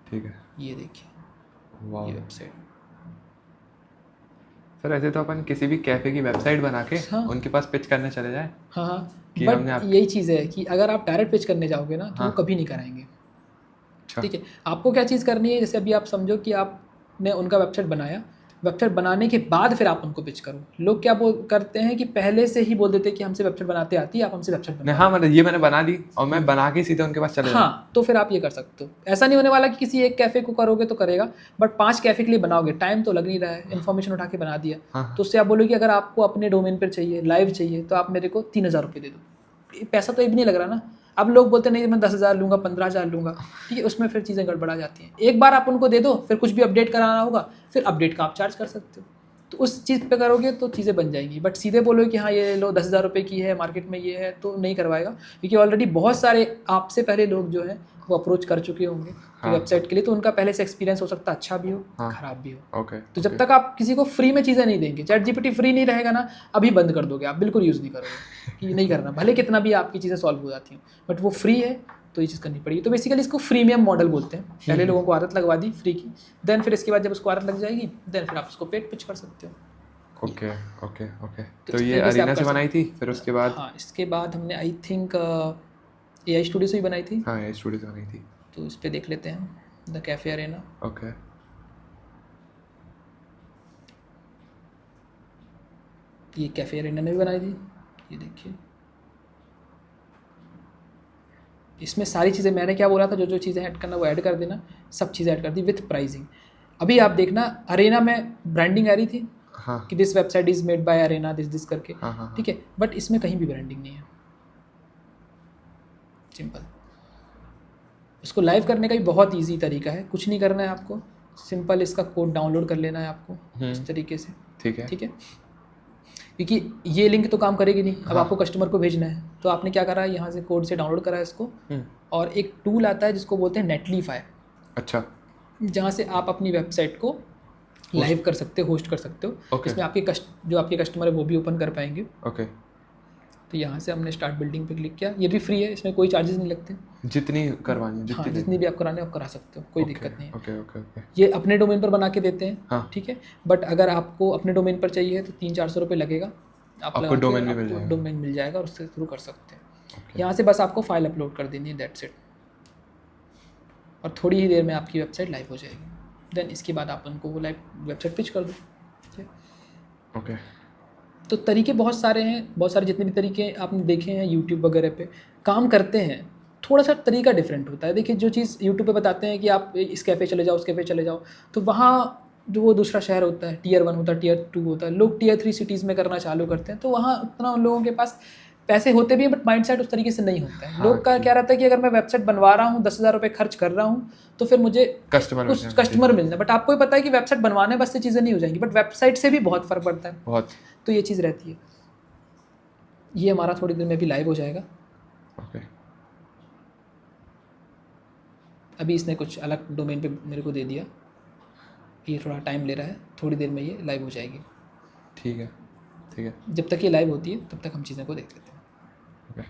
ठीक है। ये देखिए वाह ये वेबसाइट। सर ऐसे तो अपन किसी भी कैफ़े की वेबसाइट बना के हाँ। उनके पास पिच करने चले जाए हाँ हाँ, कि हमने बट आप यही चीज़ है कि अगर आप डायरेक्ट पिच करने जाओगे ना तो वो हाँ। कभी नहीं कराएंगे। अच्छा ठीक है, आपको क्या चीज़ करनी है, जैसे अभी आप समझो कि आपने उनका वेबसाइट बनाया, वेबसाइट बनाने के बाद फिर आप उनको पिच करो। लोग क्या बोल करते हैं कि पहले से ही बोल देते हैं कि हमसे वेबसाइट बनाते आती है, आप हमसे वेबसाइट नहीं बना। हाँ मतलब ये मैंने बना दी और मैं बना के सीधे उनके पास चले जाऊँ। हाँ, तो फिर आप ये कर सकते हो। ऐसा नहीं होने वाला कि किसी एक कैफ़े को करोगे तो करेगा, बट 5 कैफ़े के लिए बनाओगे, टाइम तो लग नहीं रहा है, इन्फॉर्मेशन उठा के बना दिया। हाँ। तो उससे आप बोलोगे कि अगर आपको अपने डोमेन पर चाहिए, लाइव चाहिए, तो आप मेरे को 3000 रुपये दे दो। पैसा तो ये भी नहीं लग रहा ना। अब लोग बोलते नहीं मैं 10,000 लूँगा, 15,000 लूँगा, ठीक है, उसमें फिर चीज़ें गड़बड़ा जाती हैं। एक बार आप उनको दे दो, फिर कुछ भी अपडेट कराना होगा, फिर अपडेट का आप चार्ज कर सकते हो। तो उस चीज़ पे करोगे तो चीज़ें बन जाएंगी, बट सीधे बोलोगे कि हाँ ये लो 10,000 रुपये की है, मार्केट में ये है, तो नहीं करवाएगा, क्योंकि ऑलरेडी बहुत सारे आपसे पहले लोग जो हैं वो अप्रोच कर चुके होंगे हाँ। वेबसाइट के लिए, तो उनका पहले से एक्सपीरियंस हो सकता है अच्छा भी हो, हाँ। खराब भी हो। ओके तो जब तक आप किसी को फ्री में चीज़ें नहीं देंगे, चैट जीपीटी फ्री नहीं रहेगा ना, अभी बंद कर दोगे आप, बिल्कुल यूज़ नहीं करोगे कि नहीं करना, भले कितना भी आपकी चीज़ें सॉल्व हो जाती हैं, बट वो फ्री है तो ये चीज़ करनी पड़ेगी। तो बेसिकली इसको फ्रीमियम मॉडल बोलते हैं। पहले लोगों को आदत लगवा दी फ्री की, देन फिर इसके बाद जब उसको आदत लग जाएगी, देन फिर आप उसको पेड पिच कर सकते हो। Okay okay okay. तो तो इस ये तरीके से आप अरीना कर से बनाई सकते थी फिर उसके बाद हाँ, इसके बाद हमने आई थिंक AI स्टूडियो से ही बनाई थी, हाँ ये स्टूडियो से बनाई थी। तो इस पर देख लेते हैं, द कैफ़े अरेना। ओके ये कैफ़े अरेना ने भी बनाई थी, ये देखिए। इसमें सारी चीज़ें मैंने क्या बोला था, जो जो चीज़ें ऐड करना वो ऐड कर देना, सब चीज़ें ऐड कर दी विथ प्राइसिंग। अभी आप देखना अरेना में ब्रांडिंग आ रही थी हाँ कि this website is made by Arena this करके, हाँ हाँ ठीक है, बट इसमें कहीं भी ब्रांडिंग नहीं है, सिंपल। उसको लाइव करने का भी बहुत इजी तरीका है, कुछ नहीं करना है आपको, सिंपल इसका कोड डाउनलोड कर लेना है आपको इस तरीके से, ठीक है ठीक है, क्योंकि ये लिंक तो काम करेगी नहीं। अब हाँ। आपको कस्टमर को भेजना है, तो आपने क्या करा, यहाँ से कोड से डाउनलोड करा है इसको, और एक टूल आता है जिसको बोलते हैं नेटलीफाई, अच्छा जहाँ से आप अपनी वेबसाइट को लाइव कर सकते हो, होस्ट कर सकते हो। Okay. इसमें आपके जो आपके कस्टमर है वो भी ओपन कर पाएंगे। ओके। तो यहाँ से हमने स्टार्ट बिल्डिंग पे क्लिक किया, ये भी फ्री है, इसमें कोई चार्जेस नहीं लगते। जितनी करवानी हाँ, जितनी जितनी भी आप कराने आप करा सकते हो, कोई ओके, दिक्कत नहीं है। Okay okay okay. ये अपने डोमेन पर बना के देते हैं, हाँ। ठीक है, बट अगर आपको अपने डोमेन पर चाहिए तो 300-400 रुपये लगेगा, आपको डोमेन भी मिल जाएगा। डोमेन मिल जाएगा और उससे शुरू कर सकते हैं। ओके। यहाँ से बस आपको फाइल अपलोड कर देनी है, दैट्स इट, और थोड़ी ही देर में आपकी वेबसाइट लाइव हो जाएगी। देन इसके बाद आप उनको वो लाइव वेबसाइट पिच कर दो, ठीक है। ओके तो तरीके बहुत सारे हैं, बहुत सारे जितने भी तरीके आपने देखे हैं यूट्यूब वगैरह पे काम करते हैं, थोड़ा सा तरीका डिफरेंट होता है। देखिए जो चीज़ यूट्यूब पे बताते हैं कि आप इस कैफ़े चले जाओ, उस कैफ़े चले जाओ, तो वहाँ जो वो दूसरा शहर होता है, Tier 1 होता है, Tier 2 होता है, लोग Tier 3 सिटीज़ में करना चालू करते हैं, तो वहाँ उतना उन लोगों के पास पैसे होते भी हैं, बट माइंडसेट उस तरीके से नहीं होता है। हाँ, लोग का ठीक। क्या रहता है कि अगर मैं वेबसाइट बनवा रहा हूँ, 10,000 रुपये खर्च कर रहा हूँ, तो फिर मुझे कस्टमर कुछ कस्टमर मिलना है। बट आपको ही पता है कि वेबसाइट बनवाने बस से चीज़ें नहीं हो जाएंगी, बट वेबसाइट से भी बहुत फ़र्क पड़ता है, बहुत। तो ये चीज़ रहती है। ये हमारा थोड़ी देर में भी लाइव हो जाएगा। ओके अभी इसने कुछ अलग डोमेन पे मेरे को दे दिया, ये थोड़ा टाइम ले रहा है, थोड़ी देर में ये लाइव हो जाएगी। ठीक है ठीक है। जब तक ये लाइव होती है तब तक हम चीज़ों को देख लेते हैं। ओके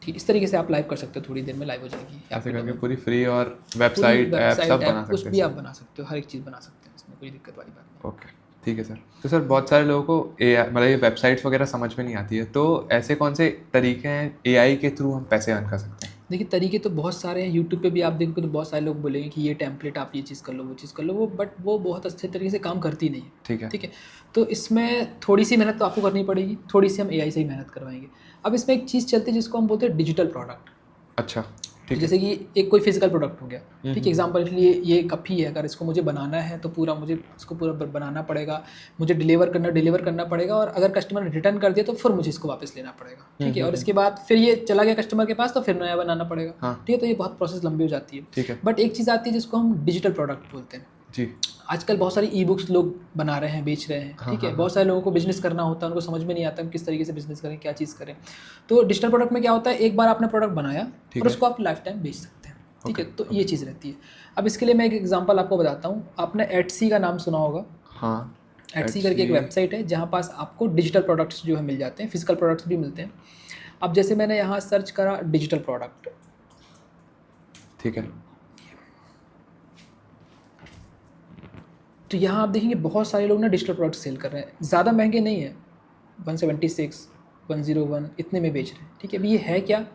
ठीक, इस तरीके से आप लाइव कर सकते हो, थोड़ी देर में लाइव हो जाएगी। ऐसे करके पूरी फ्री और वेबसाइट ऐप सब बना कुछ सकते भी हैं। आप बना सकते हो, हर एक चीज़ बना सकते हैं, इसमें कोई दिक्कत वाली बात नहीं। ओके ठीक है सर। तो सर बहुत सारे लोगों को AI मतलब ये वेबसाइट्स वगैरह समझ में नहीं आती है, तो ऐसे कौन से तरीके हैं AI के थ्रू हम पैसे अर्न कर सकते हैं? देखिए तरीके तो बहुत सारे हैं, यूट्यूब पे भी आप देखोगे तो बहुत सारे लोग बोलेंगे कि ये टेम्पलेट आप ये चीज़ कर लो, वो चीज़ कर लो, वो बट वो बहुत अच्छे तरीके से काम करती नहीं है। ठीक है ठीक है, तो इसमें थोड़ी सी मेहनत तो आपको करनी पड़ेगी, थोड़ी सी हम AI से ही मेहनत करवाएंगे। अब इसमें एक चीज़ चलती है जिसको हम बोलते हैं डिजिटल प्रोडक्ट। अच्छा ठीक है। जैसे कि एक कोई फिजिकल प्रोडक्ट हो गया, ठीक है, एग्जांपल के लिए ये कप ही है, अगर इसको मुझे बनाना है तो पूरा मुझे इसको पूरा बनाना पड़ेगा, मुझे डिलीवर करना पड़ेगा, और अगर कस्टमर ने रिटर्न कर दिया तो फिर मुझे इसको वापस लेना पड़ेगा, ठीक है, और इसके बाद फिर ये चला गया कस्टमर के पास तो फिर नया बनाना पड़ेगा, हाँ। ठीक है, तो ये बहुत प्रोसेस लंबी हो जाती है। ठीक है बट एक चीज़ आती है जिसको हम डिजिटल प्रोडक्ट बोलते हैं। जी। आजकल बहुत सारी ई बुक्स लोग बना रहे हैं, बेच रहे हैं, ठीक है, बहुत सारे लोगों को बिजनेस करना होता है, उनको समझ में नहीं आता किस तरीके से बिजनेस करें, क्या चीज़ करें। तो डिजिटल प्रोडक्ट में क्या होता है, एक बार आपने प्रोडक्ट बनाया और उसको आप लाइफ टाइम बेच सकते हैं। ठीक है। Okay, तो ये चीज़ रहती है। अब इसके लिए मैं एक एग्जांपल आपको बताता हूँ। आपने एटसी का नाम सुना होगा। हाँ, एटसी करके एक वेबसाइट है जहाँ पास आपको डिजिटल प्रोडक्ट्स जो है मिल जाते हैं, फिजिकल प्रोडक्ट्स भी मिलते हैं। अब जैसे मैंने यहाँ सर्च करा डिजिटल प्रोडक्ट, ठीक है। तो यहाँ आप देखेंगे बहुत सारे लोग ना डिजिटल प्रोडक्ट सेल कर रहे हैं। ज़्यादा महंगे नहीं है, 176, 101 इतने में बेच रहे हैं। ठीक है। अभी ये है क्या?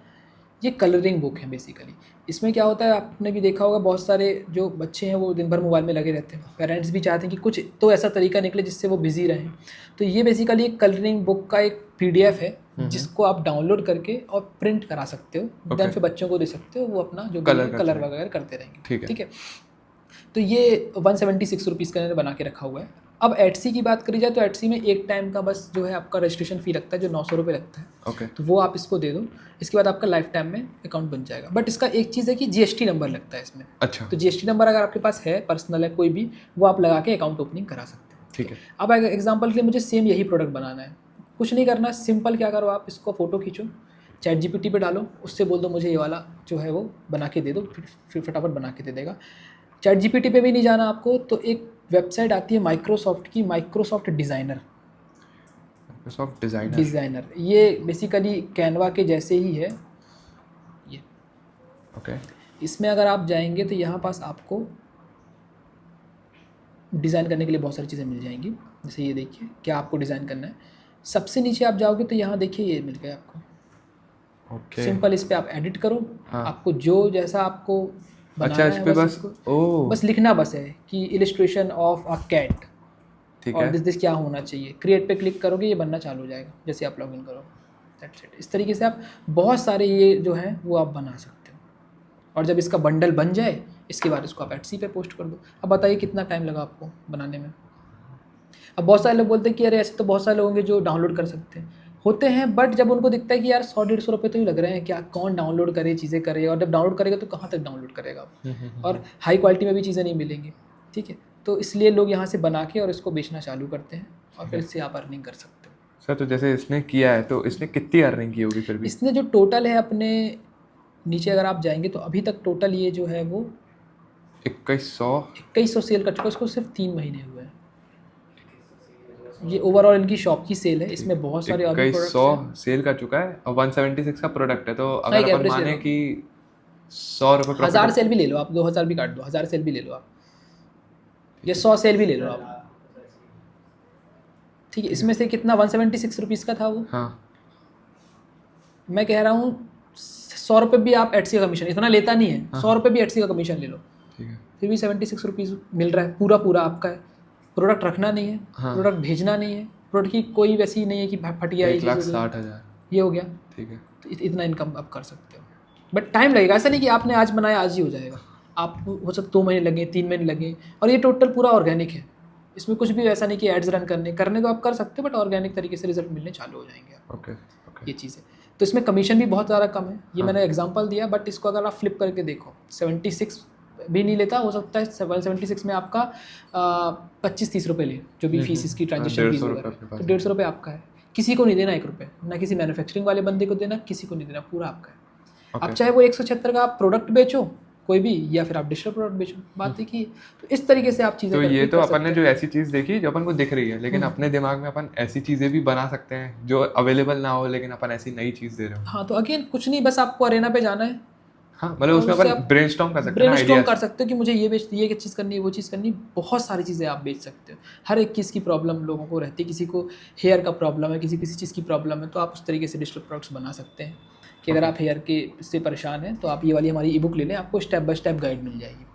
ये कलरिंग बुक है बेसिकली। इसमें क्या होता है, आपने भी देखा होगा, बहुत सारे जो बच्चे हैं वो दिन भर मोबाइल में लगे रहते हैं। पेरेंट्स भी चाहते हैं कि कुछ तो ऐसा तरीका निकले जिससे वो बिजी रहें। तो ये बेसिकली एक कलरिंग बुक का एक PDF है जिसको आप डाउनलोड करके और प्रिंट करा सकते हो। देन फिर बच्चों को दे सकते हो, वो अपना जो कलर वगैरह करते रहेंगे। ठीक है। तो ये 176 रुपीज़ का इन्होंने बना के रखा हुआ है। अब एटसी की बात करी जाए तो एटसी में एक टाइम का बस जो है आपका रजिस्ट्रेशन फ़ी लगता है जो 900 रुपये लगता है। ओके। तो वो आप इसको दे दो, इसके बाद आपका लाइफ टाइम में अकाउंट बन जाएगा। बट इसका एक चीज़ है कि GST नंबर लगता है इसमें। अच्छा। तो GST नंबर अगर आपके पास है, पर्सनल है कोई भी, वो आप लगा के अकाउंट ओपनिंग करा सकते हैं। ठीक है। अब एग्जाम्पल के लिए मुझे सेम यही प्रोडक्ट बनाना है, कुछ नहीं करना, सिंपल क्या करो आप इसको फ़ोटो खींचो, ChatGPT पे डालो, उससे बोल दो मुझे ये वाला जो है वो बना के दे दो, फिर फटाफट बना के दे देगा। ChatGPT पे भी नहीं जाना आपको, तो एक वेबसाइट आती है माइक्रोसॉफ्ट की, माइक्रोसॉफ्ट डिज़ाइनर। ये बेसिकली कैनवा के जैसे ही है ये। ओके। इसमें अगर आप जाएंगे तो यहाँ पास आपको डिज़ाइन करने के लिए बहुत सारी चीज़ें मिल जाएंगी। जैसे ये देखिए क्या आपको डिज़ाइन करना है। सबसे नीचे आप जाओगे तो यहाँ देखिए ये मिल गया आपको। ओके। सिंपल इस पर आप एडिट करो। हाँ। आपको जो जैसा आपको बनाना अच्छा, इस है पे बस बस इसको बस लिखना बस है कि इलिस्ट्रेशन ऑफ अ कैट ठीक और है। दिस क्या होना चाहिए। क्रिएट पे क्लिक करोगे, ये बनना चालू हो जाएगा जैसे आप लॉगिन करोगे। That's it. इस तरीके से आप बहुत सारे ये जो हैं वो आप बना सकते हो। और जब इसका बंडल बन जाए इसके बाद इसको आप एटसी पे पोस्ट कर दो। अब बताइए कितना टाइम लगा आपको बनाने में। अब बहुत सारे लोग बोलते हैं कि अरे ऐसे तो बहुत सारे लोग होंगे जो डाउनलोड कर सकते हैं, होते हैं, बट जब उनको दिखता है कि यार 100-150 रुपये तो ही लग रहे हैं, क्या कौन डाउनलोड करे चीज़ें करे, और जब डाउनलोड करेगा तो कहाँ तक डाउनलोड करेगा और हाई क्वालिटी में भी चीज़ें नहीं मिलेंगी। ठीक है। तो इसलिए लोग यहाँ से बना के और इसको बेचना चालू करते हैं और फिर इससे आप अर्निंग कर सकते हो। सर, तो जैसे इसने किया है तो इसने कितनी अर्निंग की होगी फिर भी? इसने जो टोटल है अपने नीचे अगर आप जाएंगे तो अभी तक टोटल ये जो है वो 2100 सेल कर चुका है। उसको सिर्फ 3 महीने हुए हैं। ये ओवरऑल इनकी शॉप की सेल है। इसमें बहुत सारे और भी प्रोडक्ट्स 2100 हैं। सेल कर चुका है और 176 का प्रोडक्ट है। तो एक अगर अपन average ले माने लो। कि 100 रुपये 1000 प्रॉफिट, सेल भी ले लो आप, 2000 भी काट दो, 1000 सेल भी ले लो आप, या 100 सेल भी ले लो आप। ठीक है। इसमें से कितना 176 रुपीज़ का था वो। हाँ मैं कह रहा हूँ 100 रुपये भी आप एटसी का कमीशन, इतना लेता नहीं है, 100 रुपये भी एटसी का कमीशन ले लो, ठीक है। फिर भी 76 रुपीज़ मिल रहा है। पूरा आपका है। प्रोडक्ट रखना नहीं है, हाँ। प्रोडक्ट भेजना नहीं है, प्रोडक्ट की कोई वैसी नहीं है कि फट गया, 1,60,000 ये हो गया। ठीक है। तो इतना इनकम आप कर सकते हो, बट टाइम लगेगा। ऐसा नहीं कि आपने आज बनाया आज ही हो जाएगा। आप हो सकता 2 महीने लगे, 3 महीने लगे। और ये टोटल पूरा ऑर्गेनिक है, इसमें कुछ भी ऐसा नहीं कि एड्स रन करने तो आप कर सकते हो, बट ऑर्गेनिक तरीके से रिजल्ट मिलने चालू हो जाएंगे आप। ओके। ये चीज़ है। तो इसमें कमीशन भी बहुत ज़्यादा कम है। ये मैंने एग्जांपल दिया, बट इसको अगर आप फ्लिप करके देखो 76 भी नहीं लेता, हो सकता है 176 में आपका 25-30 रुपये ले, जो भी फीस इसकी ट्रांजेक्शन फीस 150 वगैरह, रुपये तो 150 रुपये आपका है। किसी को नहीं देना 1 रुपये, ना किसी मैन्युफैक्चरिंग वाले बंदे को देना, किसी को नहीं देना, पूरा आपका है। अब चाहे वो 176 का आप प्रोडक्ट बेचो कोई भी, या फिर आप डिजिटल प्रोडक्ट बेचो, बात देखिए। तो इस तरीके से आप चीज़ें तो करके ये तो कर अपन सकते ने हैं। जो ऐसी चीज़ देखी जो अपन को दिख रही है, लेकिन अपने दिमाग में अपन ऐसी चीज़ें भी बना सकते हैं जो अवेलेबल ना हो, लेकिन अपन ऐसी नई चीज़ दे रहे हो। हाँ, तो अगेन कुछ नहीं, बस आपको अरेना पे जाना है। हाँ, मतलब उसमें उससे अपन आप ब्रेनस्टॉर्म कर सकते हैं ना, ब्रेनस्टॉर्म आइडियाज। कर सकते हो कि मुझे ये चीज़ करनी है, वो चीज़ करनी है। बहुत सारी चीज़ें आप बेच सकते हो। हर एक चीज़ की प्रॉब्लम लोगों को रहती है। किसी को हेयर का प्रॉब्लम है, किसी चीज़ की प्रॉब्लम है, तो आप उस तरीके से डिजिटल प्रोडक्ट्स बना सकते हैं कि अगर आप हेयर के से परेशान हैं तो आप ये वाली हमारी ई बुक ले लें, आपको स्टेप बाय स्टेप गाइड मिल जाएगी।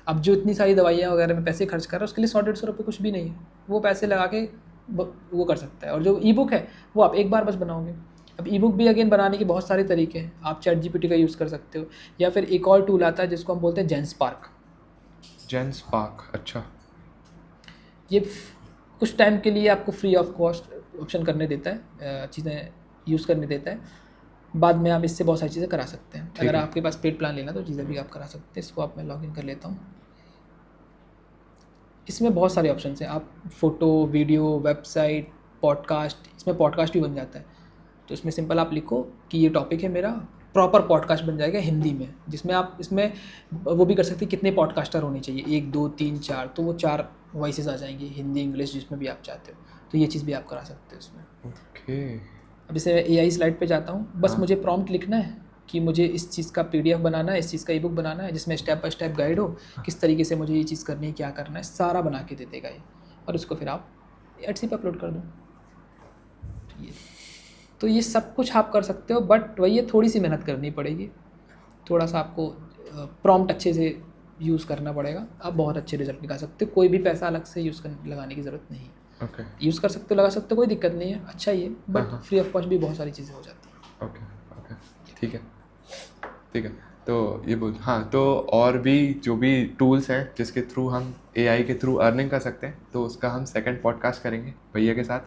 अब जो इतनी सारी दवाइयाँ वगैरह में पैसे खर्च कर रहे हैं उसके लिए 100-150 रुपये कुछ भी नहीं है, वो पैसे लगा के वो कर सकता है। और जो ई बुक है वो आप एक बार बस बनाओगे। अब ई बुक भी अगेन बनाने के बहुत सारे तरीके हैं। आप ChatGPT का यूज़ कर सकते हो, या फिर एक और टूल आता है जिसको हम बोलते हैं जेनस्पार्क। अच्छा। ये कुछ टाइम के लिए आपको फ्री ऑफ कॉस्ट ऑप्शन करने देता है, चीज़ें यूज़ करने देता है। बाद में आप इससे बहुत सारी चीज़ें करा सकते हैं। अगर आपके पास पेड प्लान लेना तो चीज़ें भी आप करा सकते हैं। इसको आप मैं लॉगिन कर लेता हूँ। इसमें बहुत सारे ऑप्शन हैं। आप फ़ोटो, वीडियो, वेबसाइट, पॉडकास्ट, इसमें पॉडकास्ट भी बन जाता है। तो इसमें सिंपल आप लिखो कि ये टॉपिक है मेरा, प्रॉपर पॉडकास्ट बन जाएगा हिंदी में, जिसमें आप इसमें वो भी कर सकते हैं कितने पॉडकास्टर होने चाहिए, 1 2 3 4, तो वो 4 वॉइसेस आ जाएंगी, हिंदी इंग्लिश जिसमें भी आप चाहते हो, तो ये चीज़ भी आप करा सकते हो इसमें। ओके। अब इसे AI स्लाइड पे जाता हूँ, बस मुझे प्रॉम्प्ट लिखना है कि मुझे इस चीज़ का PDF बनाना है, इस चीज़ का ई बुक बनाना है, जिसमें स्टेप बाय स्टेप गाइड हो, किस तरीके से मुझे ये चीज़ करनी है, क्या करना है, सारा बना के दे देगा ये, और उसको फिर आप Etsy पे अपलोड कर दो। तो ये सब कुछ आप कर सकते हो, बट वही है, थोड़ी सी मेहनत करनी पड़ेगी, थोड़ा सा आपको प्रॉम्प्ट अच्छे से यूज़ करना पड़ेगा, आप बहुत अच्छे रिजल्ट निकाल सकते हो, कोई भी पैसा अलग से लगाने की ज़रूरत नहीं है। ओके। यूज़ कर सकते हो, लगा सकते हो, कोई दिक्कत नहीं है, अच्छा ही है, बट हाँ। फ्री ऑफ कॉस्ट भी बहुत सारी चीज़ें हो जाती हैं। ओके ओके, ठीक है ठीक है। तो ये बोल, हाँ, तो और भी जो भी टूल्स हैं जिसके थ्रू हम AI के थ्रू अर्निंग कर सकते हैं, तो उसका हम सेकंड पॉडकास्ट करेंगे भैया के साथ,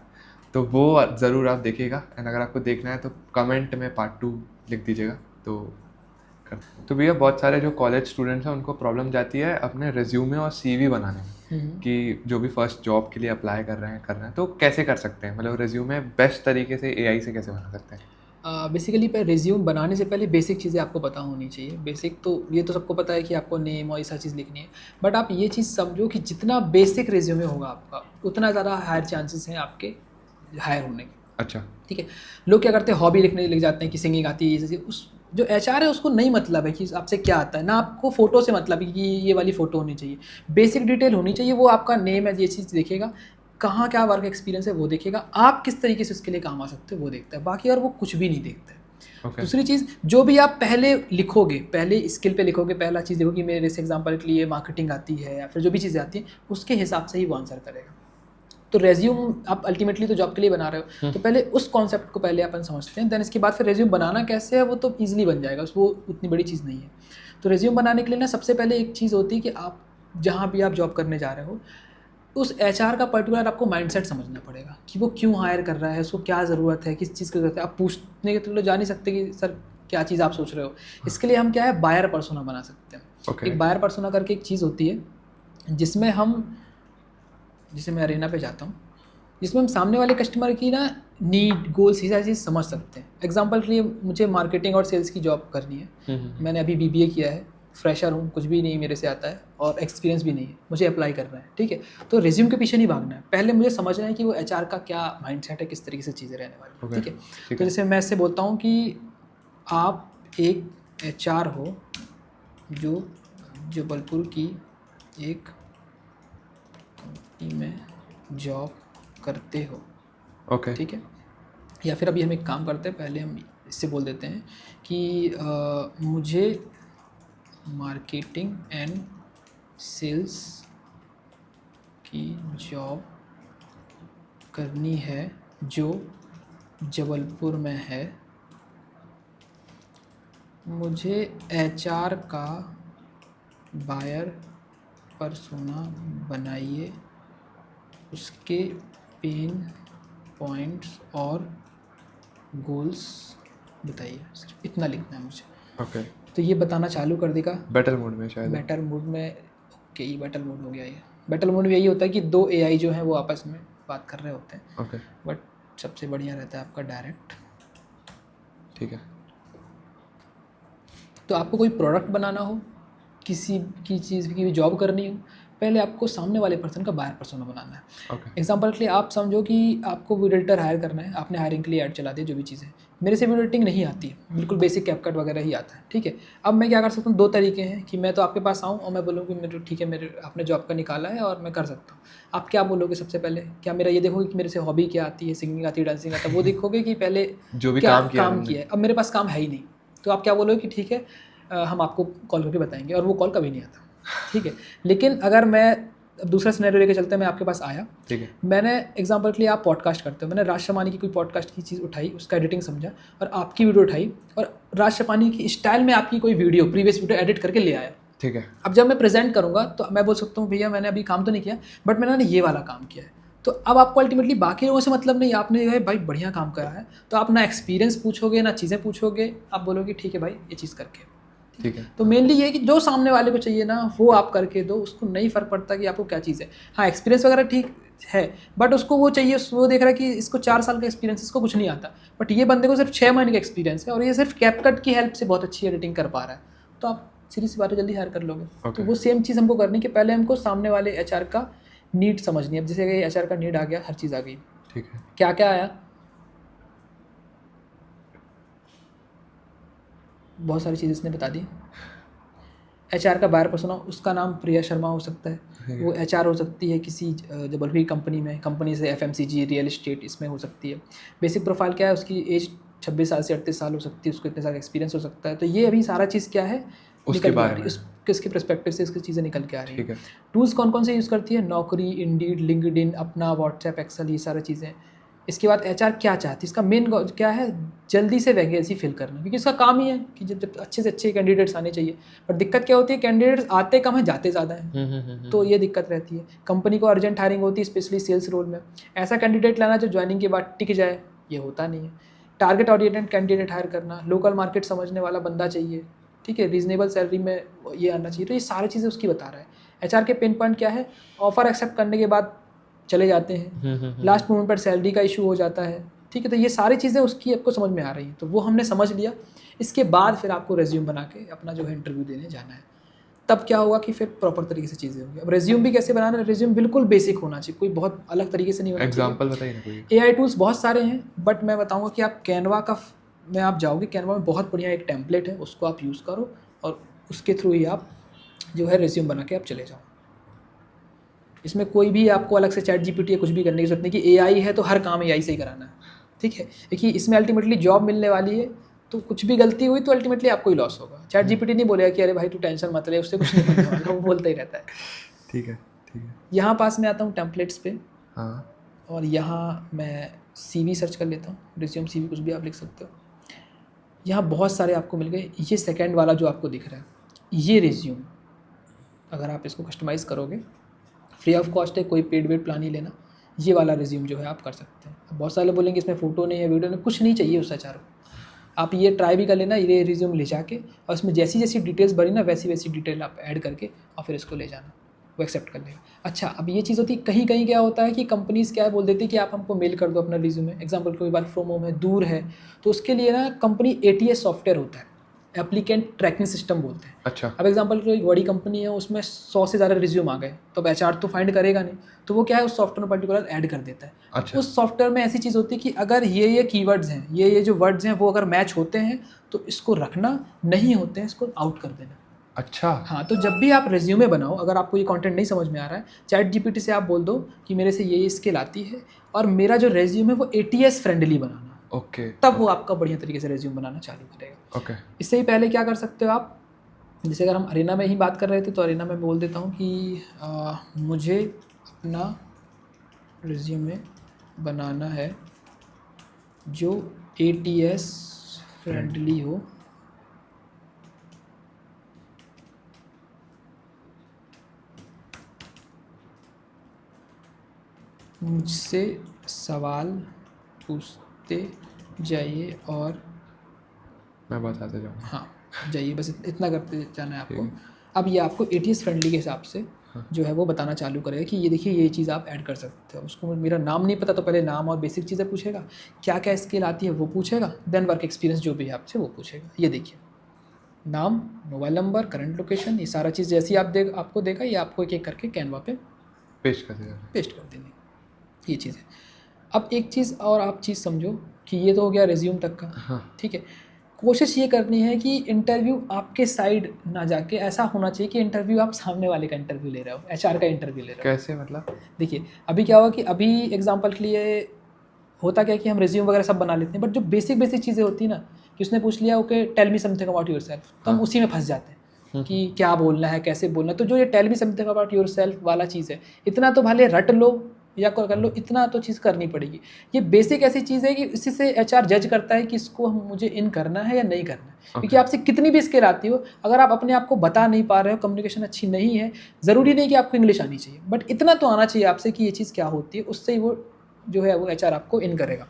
तो वो ज़रूर आप देखिएगा। एंड अगर आपको देखना है तो कमेंट में पार्ट 2 लिख दीजिएगा, तो भैया बहुत सारे जो कॉलेज स्टूडेंट्स हैं उनको प्रॉब्लम जाती है अपने रिज्यूमे और CV बनाने में, कि जो भी फर्स्ट जॉब के लिए अप्लाई कर रहे हैं तो कैसे कर सकते हैं, मतलब रिज्यूमे बेस्ट तरीके से AI से कैसे बना सकते हैं? बेसिकली पर रिज्यूम बनाने से पहले बेसिक चीज़ें आपको पता होनी चाहिए। बेसिक तो ये तो सबको पता है कि आपको नेम और ऐसा चीज़ लिखनी है, बट आप ये चीज़ समझो कि जितना बेसिक रिज्यूमे होगा आपका, उतना ज़्यादा हायर चांसेस हैं आपके हायर होने के। अच्छा। ठीक है, लोग क्या करते हैं, हॉबी लिख जाते हैं कि सिंगिंग आती है, जैसे उस जो HR है उसको नहीं मतलब है कि आपसे क्या आता है, ना आपको फ़ोटो से मतलब है कि ये वाली फ़ोटो होनी चाहिए, बेसिक डिटेल होनी चाहिए। वो आपका नेम है, ये चीज़ देखेगा, कहाँ क्या वर्क एक्सपीरियंस है वो देखेगा, आप किस तरीके से उसके लिए काम आ सकते हो वो देखता है, बाकी और वो कुछ भी नहीं देखता है। Okay. दूसरी चीज़, जो भी आप पहले लिखोगे, पहले स्किल पे लिखोगे, पहला चीज़ देखो कि मेरे से एग्जांपल के लिए मार्केटिंग आती है या फिर जो भी चीज़ें आती हैं, उसके हिसाब से ही वो आंसर करेगा। तो रेज्यूम आप अल्टीमेटली तो जॉब के लिए बना रहे हो, तो पहले उस कॉन्सेप्ट को पहले अपन समझते हैं, देन इसके बाद फिर रेज्यूम बनाना कैसे है वो तो ईजिली बन जाएगा, वो उतनी बड़ी चीज़ नहीं है। तो रेज्यूम बनाने के लिए ना सबसे पहले एक चीज़ होती है कि आप जहाँ भी आप जॉब करने जा रहे हो, उस HR का पर्टिकुलर आपको माइंडसेट समझना पड़ेगा कि वो क्यों हायर कर रहा है, उसको क्या ज़रूरत है, किस चीज़ की ज़रूरत है। आप पूछने के तो जा नहीं सकते कि सर क्या चीज़ आप सोच रहे हो। इसके लिए हम क्या है, बायर पर्सोना बना सकते हैं। Okay. एक बायर पर्सोना करके एक चीज़ होती है, जिसमें हम, जैसे मैं अरेना पे जाता हूँ, जिसमें हम सामने वाले कस्टमर की ना नीड, गोल्स, ये सारी चीज़ समझ सकते हैं। एग्जांपल के लिए मुझे मार्केटिंग और सेल्स की जॉब करनी है, मैंने अभी BBA किया है, फ्रेशर हूँ, कुछ भी नहीं मेरे से आता है और एक्सपीरियंस भी नहीं है, मुझे अप्लाई करना है। ठीक है, तो रिज्यूम के पीछे नहीं भागना है, पहले मुझे समझना है कि वो HR का क्या माइंडसेट है, किस तरीके से चीज़ें रहने वाली। Okay. ठीक है, तो जैसे मैं इससे बोलता हूँ कि आप एक HR हो जो जबलपुर की एक कंपनी में जॉब करते हो। Okay. ठीक है, या फिर अभी हम एक काम करते हैं, पहले हम इससे बोल देते हैं कि मुझे मार्केटिंग एंड सेल्स की जॉब करनी है जो जबलपुर में है, मुझे HR का बायर पर्सोना बनाइए, उसके पेन पॉइंट्स और गोल्स बताइए। सिर्फ इतना लिखना है मुझे। Okay. तो ये बताना चालू कर देगा बेटर मूड में शायद। बेटर मूड में, ओके, ये बेटर मूड हो गया। ये बेटर मूड में यही होता है कि 2 AI जो हैं वो आपस में बात कर रहे होते हैं। Okay. बट सबसे बढ़िया रहता है आपका डायरेक्ट। ठीक है। तो आपको कोई प्रोडक्ट बनाना हो, किसी की चीज़ की भी जॉब करनी हो, पहले आपको सामने वाले पर्सन का बायर पर्सोना बनाना है। Okay. एग्जांपल के लिए आप समझो कि आपको वीडियो एडिटर हायर करना है, आपने हायरिंग के लिए ऐड चला दिया, जो भी चीज़ है। मेरे से वीडियो एडिटिंग नहीं आती है, बिल्कुल बेसिक कैपकट वगैरह ही आता है। ठीक है, अब मैं क्या कर सकता हूँ, 2 तरीके हैं कि मैं तो आपके पास आऊँ और मैं बोलूँ कि मेरे ठीक है, मेरे आपने जॉब का निकाला है और मैं कर सकता हूँ। आप क्या बोलोगे सबसे पहले, क्या मेरा ये देखोगे कि मेरे से हॉबी क्या आती है, सिंगिंग आती है, डांसिंग आता है, वो देखोगे कि पहले जो भी क्या काम किया है। अब मेरे पास काम है ही नहीं, तो आप क्या बोलोगे कि ठीक है, हम आपको कॉल करके बताएंगे, और वो कॉल कभी नहीं आता। ठीक है, लेकिन अगर मैं अब दूसरा सिनेरियो लेके चलते हैं, मैं आपके पास आया, ठीक है, मैंने एग्जांपल के लिए, आप पॉडकास्ट करते हो, मैंने राज शमानी की कोई पॉडकास्ट की चीज़ उठाई, उसका एडिटिंग समझा और आपकी वीडियो उठाई और राज शमानी की स्टाइल में आपकी कोई वीडियो, प्रीवियस वीडियो एडिट करके ले आया। ठीक है। अब जब मैं प्रेजेंट करूँगा तो मैं बोल सकता हूँ भैया मैंने अभी काम तो नहीं किया, बट मैंने ये वाला काम किया है। तो अब आपको अल्टीमेटली बाकी लोगों से मतलब नहीं, आपने जो है भाई बढ़िया काम करा है, तो आप ना एक्सपीरियंस पूछोगे ना चीज़ें पूछोगे, आप बोलोगे ठीक है भाई ये चीज़ करके। ठीक है। तो मेनली ये है कि जो सामने वाले को चाहिए ना वो आप करके दो, उसको नहीं फ़र्क पड़ता कि आपको क्या चीज़ है। हाँ, एक्सपीरियंस वगैरह ठीक है, बट उसको वो चाहिए, वो देख रहा है कि इसको 4 साल का एक्सपीरियंस, इसको कुछ नहीं आता, बट ये बंदे को सिर्फ 6 महीने का एक्सपीरियंस है और ये सिर्फ कैपकट की हेल्प से बहुत अच्छी एडिटिंग कर पा रहा है, तो आप सीरीज सी बात है जल्दी हायर कर लोगे। तो वो सेम चीज़ हमको करनी कि पहले हमको सामने वाले एचआर का नीड समझनी है। अब जैसे कि एचआर का नीड आ गया, हर चीज़ आ गई, ठीक है। क्या क्या आया, बहुत सारी चीज़ इसने बता दी। एचआर का बायर पर्सोना, उसका नाम प्रिया शर्मा हो सकता है, वो एचआर हो सकती है किसी जबलपुर कंपनी में, कंपनी से एफएमसीजी, रियल एस्टेट, इसमें हो सकती है। बेसिक प्रोफाइल क्या है, उसकी एज 26 साल से 38 साल हो सकती है, उसको इतने साल का एक्सपीरियंस हो सकता है। तो ये अभी सारा चीज़ क्या है, उसके बारे में, किसके पर्सपेक्टिव से इसकी चीज़ें निकल के आ रही ठीक हैं। है। टूल्स कौन कौन से यूज़ करती है, नौकरी, इंडीड, लिंक्डइन, अपना, व्हाट्सएप, एक्सेल, ये सारी चीज़ें। इसके बाद एचआर क्या चाहती है, इसका मेन क्या है, जल्दी से वैकेंसी फिल करना, क्योंकि इसका काम ही है कि जब अच्छे से अच्छे कैंडिडेट्स आने चाहिए। पर दिक्कत क्या होती है, कैंडिडेट्स आते कम है, जाते ज़्यादा हैं, तो ये दिक्कत रहती है। कंपनी को अर्जेंट हायरिंग होती है, स्पेशली सेल्स रोल में। ऐसा कैंडिडेट लाना जो ज्वाइनिंग के बाद टिक जाए, ये होता नहीं है। टारगेट ओरिएंटेड कैंडिडेट हायर करना, लोकल मार्केट समझने वाला बंदा चाहिए, ठीक है, रीजनेबल सैलरी में ये आना चाहिए। तो ये सारी चीज़ें उसकी बता रहा है। एचआर के पेन पॉइंट क्या है, ऑफर एक्सेप्ट करने के बाद चले जाते हैं, लास्ट मोमेंट पर सैलरी का इशू हो जाता है, ठीक है। तो ये सारी चीज़ें उसकी आपको समझ में आ रही हैं, तो वो हमने समझ लिया। इसके बाद फिर आपको रेज्यूम बना के अपना जो है इंटरव्यू देने जाना है। तब क्या होगा कि फिर प्रॉपर तरीके से चीज़ें होंगी। अब रेज्यूम भी कैसे बनाना है, रेज्यूम बिल्कुल बेसिक होना चाहिए, कोई बहुत अलग तरीके से नहीं होना चाहिए। एग्जांपल बताइए ना कोई। एआई टूल्स बहुत सारे हैं, बट मैं बताऊंगा कि आप कैनवा में आप जाओगे, कैनवा में बहुत बढ़िया एक टेम्पलेट है, उसको आप यूज़ करो और उसके थ्रू ही आप जो है रेज्यूम बना के आप चले जाओ। इसमें कोई भी आपको अलग से चैट जीपीटी या कुछ भी करने की जरूरत नहीं कि एआई है तो हर काम एआई से ही कराना है, ठीक है। देखिए इसमें अल्टीमेटली जॉब मिलने वाली है, तो कुछ भी गलती हुई तो अल्टीमेटली आपको ही लॉस होगा। चैट जीपीटी नहीं बोलेगा कि अरे भाई तू टेंशन मत ले, उससे कुछ नहीं होने वाला, वो बोलता ही रहता है। ठीक है, ठीक है। यहाँ पास में आता हूँ टेम्पलेट्स पे, हाँ, और यहाँ मैं सीवी सर्च कर लेता हूँ, रिज्यूम सीवी कुछ भी आप लिख सकते हो। यहाँ बहुत सारे आपको मिल गए। ये सेकंड वाला जो आपको दिख रहा है, ये रिज्यूम अगर आप इसको कस्टमाइज़ करोगे, फ्री ऑफ कॉस्ट है, कोई पेड वेड प्लान नहीं लेना, ये वाला रिज्यूम जो है आप कर सकते हैं। अब बहुत सारे बोलेंगे इसमें फ़ोटो नहीं है, वीडियो नहीं, कुछ नहीं चाहिए उस एचआर को। आप ये ट्राई भी कर लेना, ये रिज्यूम ले जाके, और इसमें जैसी जैसी डिटेल्स भरी ना, वैसी वैसी डिटेल आप ऐड करके और फिर इसको ले जाना, वो एक्सेप्ट कर लेगा। अच्छा, अब ये चीज़ होती है, कहीं कहीं क्या होता है कि कंपनीज़ क्या है बोल देती है कि आप हमको मेल कर दो अपना रिज्यूमे। एग्जांपल कोई वर्क फ्रॉम होम है, दूर है, तो उसके लिए ना कंपनी एटीएस सॉफ्टवेयर होता है, एप्लीकेंट ट्रैकिंग सिस्टम बोलते हैं। अच्छा। अब एग्जांपल कोई बड़ी कंपनी है, उसमें 100 से ज़्यादा रिज्यूम आ गए, तो अब एचआर तो फाइंड करेगा नहीं, तो वो क्या है उस सॉफ्टवेयर में पर्टिकुलर ऐड कर देता है। अच्छा। उस सॉफ्टवेयर में ऐसी चीज़ होती है कि अगर ये कीवर्ड्स हैं, ये जो वर्ड्स हैं, वो अगर मैच होते हैं तो इसको रखना, नहीं होते हैं इसको आउट कर देना। अच्छा। हाँ, तो जब भी आप रेज्यूमे बनाओ, अगर आपको ये कंटेंट नहीं समझ में आ रहा है, चैट जीपीटी से आप बोल दो कि मेरे से ये स्किल आती है और मेरा जो रेज्यूम है वो एटीएस फ्रेंडली बनाना, ओके। तब वो आपका बढ़िया तरीके से रेज्यूम बनाना चालू करेगा। ओके। इससे ही पहले क्या कर सकते हो आप, जैसे अगर हम अरेना में ही बात कर रहे थे, तो अरेना में बोल देता हूँ कि मुझे अपना रिज्यूमे बनाना है जो एटीएस फ्रेंडली हो, मुझसे सवाल पूछते जाइए और मैं बताते जाऊँ। हाँ जाइए, बस इतना करते जाना है आपको। ठीक। अब ये आपको एटीएस फ्रेंडली के हिसाब से जो है वो बताना चालू करेगा कि ये देखिए ये चीज़ आप ऐड कर सकते हो। उसको मेरा नाम नहीं पता तो पहले नाम और बेसिक चीज़ें पूछेगा, क्या क्या स्किल आती है वो पूछेगा, देन वर्क एक्सपीरियंस जो भी है आपसे वो पूछेगा। ये देखिए नाम, मोबाइल नंबर, करंट लोकेशन, ये सारा चीज़ जैसी आपको देगा, ये आपको एक एक करके कैनवा पे पेश कर देगा, पेस्ट कर देंगे, ये चीज़ है। अब एक चीज़ और आप चीज़ समझो कि ये तो हो गया रिज्यूम तक का, हाँ। ठीक है। कोशिश ये करनी है कि इंटरव्यू आपके साइड ना जाके ऐसा होना चाहिए कि इंटरव्यू आप सामने वाले का इंटरव्यू ले रहे हो, एचआर का इंटरव्यू ले रहे हो। कैसे मतलब? देखिए अभी क्या हुआ कि अभी एग्जांपल के लिए होता क्या है कि हम रिज्यूम वगैरह सब बना लेते हैं, बट जो बेसिक चीज़ें होती है ना, कि उसने पूछ लिया okay tell me something about yourself, तो हम उसी में फंस जाते हैं कि क्या बोलना है, कैसे बोलना है। तो जो ये tell me something about yourself वाला चीज़ है, इतना तो भले रट लो या कर लो, इतना तो चीज़ करनी पड़ेगी। ये बेसिक ऐसी चीज़ है कि इसी से एचआर जज करता है कि इसको मुझे इन करना है या नहीं करना है। क्योंकि आपसे कितनी भी स्किल आती हो, अगर आप अपने आप को बता नहीं पा रहे हो, कम्युनिकेशन अच्छी नहीं है, ज़रूरी नहीं कि आपको इंग्लिश आनी चाहिए, बट इतना तो आना चाहिए आपसे कि ये चीज़ क्या होती है, उससे ही वो जो है वो एचआर आपको इन करेगा।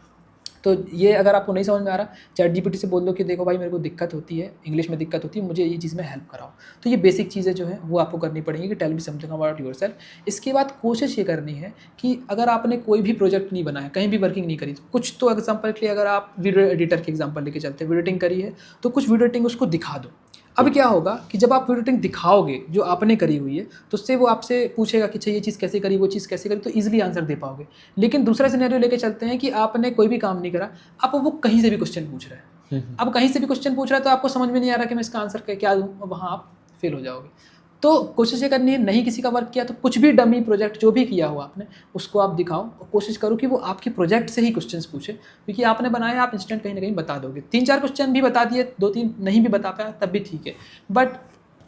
तो ये अगर आपको नहीं समझ में आ रहा, चैट जीपीटी से बोल दो कि देखो भाई मेरे को दिक्कत होती है, इंग्लिश में दिक्कत होती है, मुझे ये चीज़ में हेल्प कराओ। तो ये बेसिक चीज़ें जो है वो आपको करनी पड़ेंगी कि tell me something about yourself. इसके बाद कोशिश ये करनी है कि अगर आपने कोई भी प्रोजेक्ट नहीं बनाया, कहीं भी वर्किंग नहीं करी, तो कुछ तो एग्जाम्पल के लिए अगर आप वीडियो एडिटर के एग्जाम्पल लेके चलते हैं, वीडियो एडिटिंग करी है तो कुछ वीडियो एडिटिंग उसको दिखा दो। अब क्या होगा कि जब आप वीडियो एडिटिंग दिखाओगे जो आपने करी हुई है, तो उससे वो आपसे पूछेगा कि अच्छा ये चीज़ कैसे करी, वो चीज़ कैसे करी, तो ईजिली आंसर दे पाओगे। लेकिन दूसरा सिनेरियो लेके चलते हैं कि आपने कोई भी काम नहीं करा, अब वो कहीं से भी क्वेश्चन पूछ रहा है। अब कहीं से भी क्वेश्चन पूछ रहा है तो आपको समझ में नहीं आ रहा कि मैं इसका आंसर क्या दूँ, वहाँ आप फेल हो जाओगे। तो कोशिश ये करनी है, नहीं किसी का वर्क किया तो कुछ भी डमी प्रोजेक्ट जो भी किया हुआ आपने उसको आप दिखाओ और कोशिश करो कि वो आपकी प्रोजेक्ट से ही क्वेश्चंस पूछे, क्योंकि आपने बनाया आप इंस्टेंट कहीं ना कहीं बता दोगे। 3-4 क्वेश्चन भी बता दिए, 2-3 नहीं भी बता पाया तब भी ठीक है, बट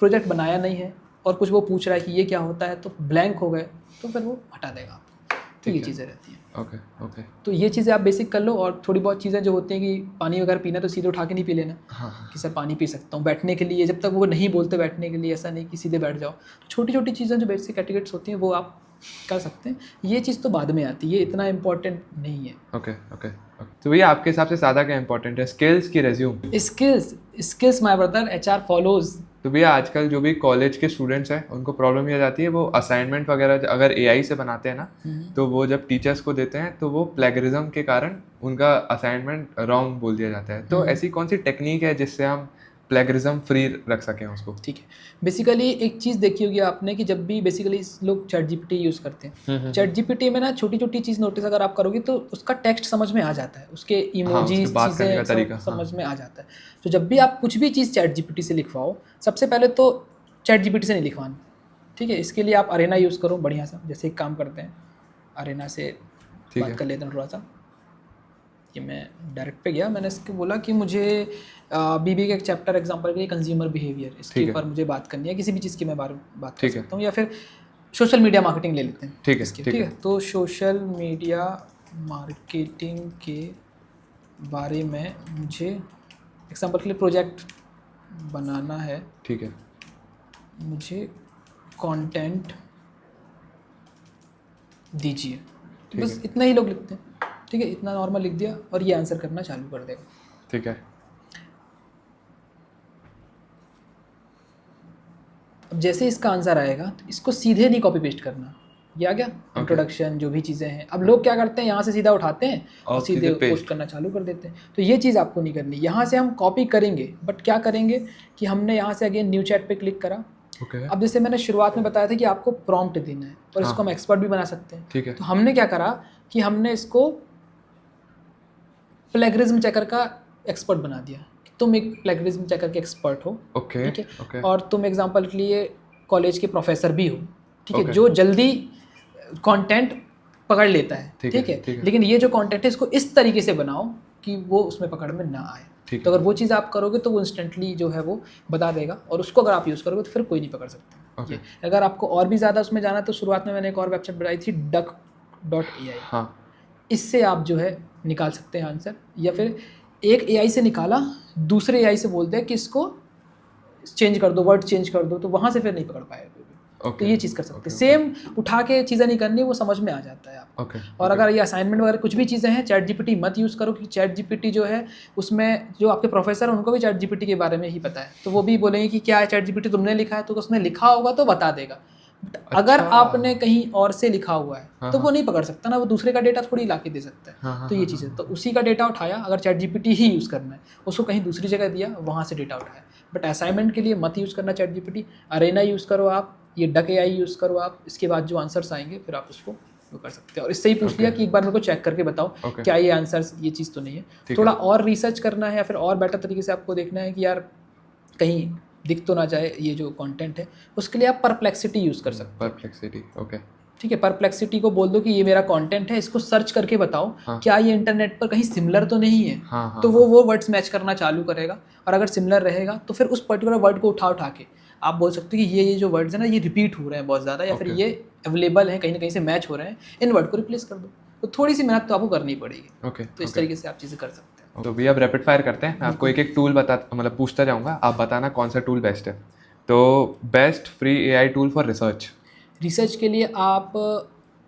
प्रोजेक्ट बनाया नहीं है और कुछ वो पूछ रहा है कि ये क्या होता है तो ब्लैंक हो गए तो फिर वो हटा देगा। तो ये चीज़ें रहती हैं। ओके। तो ये चीज़ें आप बेसिक कर लो। और थोड़ी बहुत चीज़ें जो होती हैं कि पानी वगैरह पीना तो सीधे उठा के नहीं पी लेना। हाँ। कि सर पानी पी सकता हूँ, बैठने के लिए जब तक वो नहीं बोलते बैठने के लिए, ऐसा नहीं कि सीधे बैठ जाओ। छोटी छोटी चीज़ें जो बेसिक एटिकेट्स होती हैं वो आप कर सकते हैं, ये चीज़ तो बाद में आती है, ये इतना इंपॉर्टेंट नहीं है। ओके। तो भैया आपके हिसाब से ज़्यादा क्या इंपॉर्टेंट है, स्किल्स की resume? Skills my brother, HR follows. तो भैया आजकल जो भी कॉलेज के स्टूडेंट्स हैं उनको प्रॉब्लम ये आ जाती है, वो असाइनमेंट वगैरह अगर एआई से बनाते हैं ना तो वो जब टीचर्स को देते हैं तो वो प्लेगरिज्म के कारण उनका असाइनमेंट रॉन्ग बोल दिया जाता है। तो ऐसी कौन सी टेक्निक है जिससे हम प्लेगरिज्म फ्री रख सकें उसको? ठीक है, बेसिकली एक चीज़ देखी होगी आपने कि जब भी बेसिकली लोग चैट जीपीटी यूज़ करते हैं, चैट जीपीटी में ना छोटी छोटी चीज़ नोटिस अगर आप करोगे तो उसका टेक्स्ट समझ में आ जाता है, उसके इमोजी चीज़ें समझ में आ जाता है। तो जब भी आप कुछ भी चीज़ चैट जीपीटी से लिखवाओ, सबसे पहले तो चैट जीपीटी से नहीं लिखवाना, ठीक है। इसके लिए आप अरेना यूज़ करो बढ़िया सा। जैसे एक काम करते हैं, अरेना से बात कर लेते हैं थोड़ा सा। ये मैं डायरेक्ट पे गया, मैंने इसको बोला कि मुझे बीबी के एक चैप्टर एग्जांपल के लिए कंज्यूमर बिहेवियर, इसके ऊपर मुझे बात करनी है, किसी भी चीज़ की मैं बात कर सकता हूँ, या फिर सोशल मीडिया मार्केटिंग ले लेते हैं। ठीक है। तो सोशल मीडिया मार्केटिंग के बारे में मुझे एग्जांपल के लिए प्रोजेक्ट बनाना है। ठीक है। मुझे कंटेंट दीजिए, बस इतना ही लोग लिखते हैं। ठीक है, इतना नॉर्मल लिख दिया और ये आंसर करना चालू कर देगा। ठीक है। अब जैसे इसका आंसर आएगा तो इसको सीधे नहीं कॉपी पेस्ट करना। ये आ गया इंट्रोडक्शन, जो भी चीज़ें हैं। अब लोग क्या करते हैं, यहाँ से सीधा उठाते हैं और सीधे पोस्ट करना चालू कर देते हैं। तो ये चीज़ आपको नहीं करनी। यहाँ से हम कॉपी करेंगे, बट क्या करेंगे कि हमने यहाँ से अगेन न्यू चैट पे क्लिक करा। अब जैसे मैंने शुरुआत में बताया था कि आपको प्रॉम्प्ट देना है और इसको हम एक्सपर्ट भी बना सकते हैं। ठीक है। तो हमने क्या करा कि हमने इसको प्लेगरिज्म चेकर का एक्सपर्ट बना दिया। तुम एक प्लेगरिज्म चेकर के एक्सपर्ट हो, ठीक है, और तुम एग्जांपल के लिए कॉलेज के प्रोफेसर भी हो, ठीक है, जो जल्दी कंटेंट पकड़ लेता है, ठीक है। लेकिन ये जो कंटेंट है इसको इस तरीके से बनाओ कि वो उसमें पकड़ में ना आए। तो अगर वो चीज़ आप करोगे तो वो इंस्टेंटली जो है वो बता देगा, और उसको अगर आप यूज़ करोगे तो फिर कोई नहीं पकड़ सकता। अगर आपको और भी ज़्यादा उसमें जाना तो शुरुआत में मैंने एक और वेबसाइट बनाई थी duck.ai। हाँ, इससे आप जो है निकाल सकते हैं आंसर, या फिर एक एआई से निकाला दूसरे एआई से बोलते हैं कि इसको चेंज कर दो, वर्ड चेंज कर दो, तो वहाँ से फिर नहीं पकड़ पाएगा। तो ये चीज़ कर सकते हैं। सेम उठा के चीज़ें नहीं करनी, वो समझ में आ जाता है आपको। और अगर ये असाइनमेंट वगैरह कुछ भी चीज़ें हैं, चैट जीपीटी मत यूज़ करो, कि चैट जीपीटी जो है उसमें जो आपके प्रोफेसर हैं उनको भी चैट जीपीटी के बारे में ही पता है, तो वो भी बोलेंगे कि क्या है चैट जीपीटी तुमने लिखा है, तो उसने लिखा होगा तो बता देगा। अगर आपने कहीं और से लिखा हुआ है तो वो नहीं पकड़ सकता ना, वो दूसरे का डेटा थोड़ी ला के दे सकता है। तो ये चीज़ है, तो उसी का डेटा उठाया, अगर चैट जीपीटी ही यूज़ करना है, उसको कहीं दूसरी जगह दिया, वहाँ से डेटा उठाया। बट असाइनमेंट के लिए मत यूज़ करना चैट जीपीटी, अरेना यूज़ करो आप, ये डक एआई यूज़ करो आप। इसके बाद जो आंसर्स आएंगे फिर आप उसको वो कर सकते हैं। और इससे ही पूछ लिया कि एक बार मेरे को चेक करके बताओ क्या ये आंसर्स, ये चीज़ तो नहीं है। थोड़ा और रिसर्च करना है या फिर और बेटर तरीके से आपको देखना है कि यार कहीं दिख तो ना जाए ये जो कंटेंट है, उसके लिए आप परप्लेक्सिटी यूज़ कर सकते हैं। परप्लेक्सिटी, ओके, ठीक है। परप्लेक्सिटी को बोल दो कि ये मेरा कंटेंट है, इसको सर्च करके बताओ क्या ये इंटरनेट पर कहीं सिमिलर तो नहीं है। तो वो वर्ड्स मैच करना चालू करेगा, और अगर सिमिलर रहेगा तो फिर उस पर्टिकुलर वर्ड को उठा के आप बोल सकते हो कि ये जो वर्ड्स हैं ना ये रिपीट हो रहे हैं बहुत ज़्यादा, या फिर ये अवेलेबल हैं कहीं ना कहीं से मैच हो रहे हैं, इन वर्ड को रिप्लेस कर दो। तो थोड़ी सी मेहनत तो आपको करनी पड़ेगी। तो इस तरीके से आप चीज़ें कर सकते हैं। तो भैया अब रैपिड फायर करते हैं। मैं आपको एक एक टूल मतलब पूछता जाऊँगा, आप बताना कौन सा टूल बेस्ट है। तो best free AI tool for research? Research के लिए आप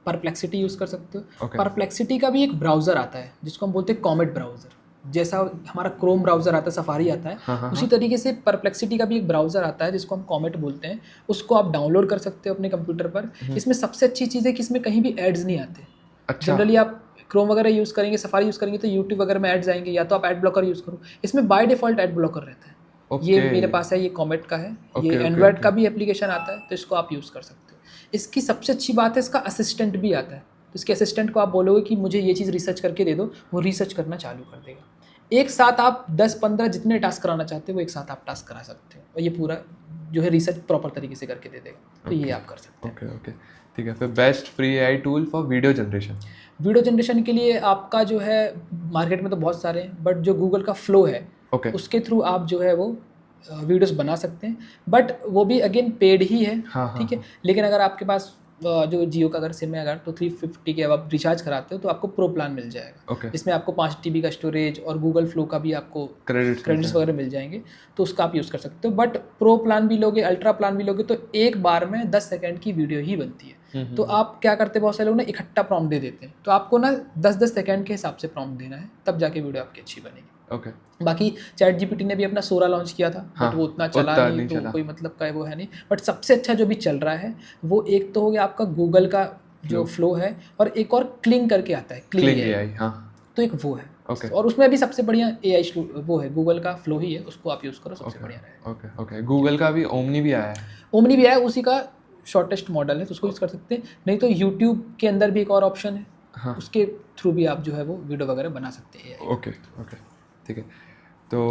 परप्लेक्सिटी यूज़ कर सकते हो। Okay. परप्लेक्सिटी का भी एक ब्राउज़र आता है जिसको हम बोलते हैं कॉमेट ब्राउज़र, जैसा हमारा क्रोम ब्राउज़र आता है, सफारी आता है, हाँ, हाँ, उसी तरीके से परप्लेक्सिटी का भी एक ब्राउज़र आता है जिसको हम कॉमेट बोलते हैं। उसको आप डाउनलोड कर सकते हो अपने कंप्यूटर पर। इसमें सबसे अच्छी चीज़ है कि इसमें कहीं भी एड्स नहीं आते। अच्छा। जनरली आप क्रोम वगैरह यूज़ करेंगे, सफारी यूज़ करेंगे तो यूट्यूब वगैरह में एड्स आएंगे, या तो आप एड ब्लॉकर यूज़ करो। इसमें बाय डिफ़ॉल्ट एड ब्लॉकर रहता है। ये Okay. मेरे पास है, ये कॉमेट का है। Okay, ये okay, एंड्रॉयड okay. का भी एप्लीकेशन आता है, तो इसको आप यूज़ कर सकते हो। इसकी सबसे अच्छी बात है इसका असिस्टेंट भी आता है। तो इसके असिस्टेंट को आप बोलोगे कि मुझे ये चीज़ रिसर्च करके दे दो, वो रिसर्च करना चालू कर देगा। एक साथ आप 10-15 जितने टास्क कराना चाहते हो वो एक साथ आप टास्क करा सकते हो, और ये पूरा जो है रिसर्च प्रॉपर तरीके से करके दे देगा। तो ये आप कर सकते हैं। ओके, ठीक है। फिर best free AI tool for video generation. Video generation के लिए आपका जो है मार्केट में तो बहुत सारे हैं, बट जो गूगल का फ्लो है ओके। उसके थ्रू आप जो है वो वीडियोस बना सकते हैं, बट वो भी अगेन पेड ही है। हाँ, ठीक है। लेकिन अगर आपके पास जो जियो का अगर सिम है अगर, तो 350 के अब आप रिचार्ज कराते हो तो आपको प्रो प्लान मिल जाएगा। ओके। इसमें आपको 5 TB का स्टोरेज और गूगल फ्लो का भी आपको क्रेडिट्स वगैरह मिल जाएंगे, तो उसका आप यूज़ कर सकते हो। बट प्रो प्लान भी लोगे, अल्ट्रा प्लान भी लोगे, तो एक बार में 10 सेकंड की वीडियो ही बनती है। तो आप क्या करते हैं, बहुत सारे लोग ना इकट्ठा प्रॉम्प्ट दे देते हैं, तो आपको ना 10-10 सेकंड के हिसाब से प्रॉम्प्ट देना है, तब जाके वीडियो आपकी अच्छी बनेगी। ओके। बाकी चैट जीपीटी ने भी अपना 16 लॉन्च किया था, हाँ, बट वो उतना चला नहीं, तो कोई मतलब का वो है नहीं। बट सबसे अच्छा जो भी चल रहा है वो एक तो हो गया आपका गूगल का जो फ्लो है, और एक और क्लिंग करके आता है, क्लिंग एआई। हाँ, तो एक वो है। ओके। और उसमें भी सबसे बढ़िया एआई वो है, गूगल का फ्लो ही है, उसको आप यूज़ करो, सबसे बढ़िया रहेगा। ओके। गूगल का भी ओमनी भी आया है। ओमनी भी है, उसी का शॉर्टेस्ट मॉडल है, तो उसको यूज़ कर सकते हैं। नहीं तो यूट्यूब के अंदर भी एक और ऑप्शन है, हाँ। उसके थ्रू भी आप जो है वो वीडियो वगैरह बना सकते हैं। ओके, ठीक है। तो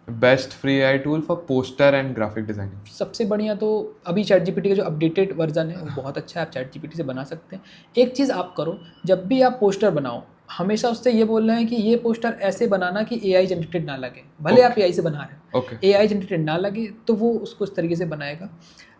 best free AI tool for poster and graphic designing. सबसे बढ़िया तो अभी चैट जीपीटी का जो अपडेटेड वर्जन है वो बहुत अच्छा है, आप चैट जीपीटी से बना सकते हैं। एक चीज़ आप करो, जब भी आप पोस्टर बनाओ हमेशा उससे ये बोलना है कि ये पोस्टर ऐसे बनाना कि एआई जनरेटेड ना लगे। भले आप एआई से बना रहे हैं, ओके। एआई जनरेटेड ना लगे तो वो उसको इस तरीके से बनाएगा।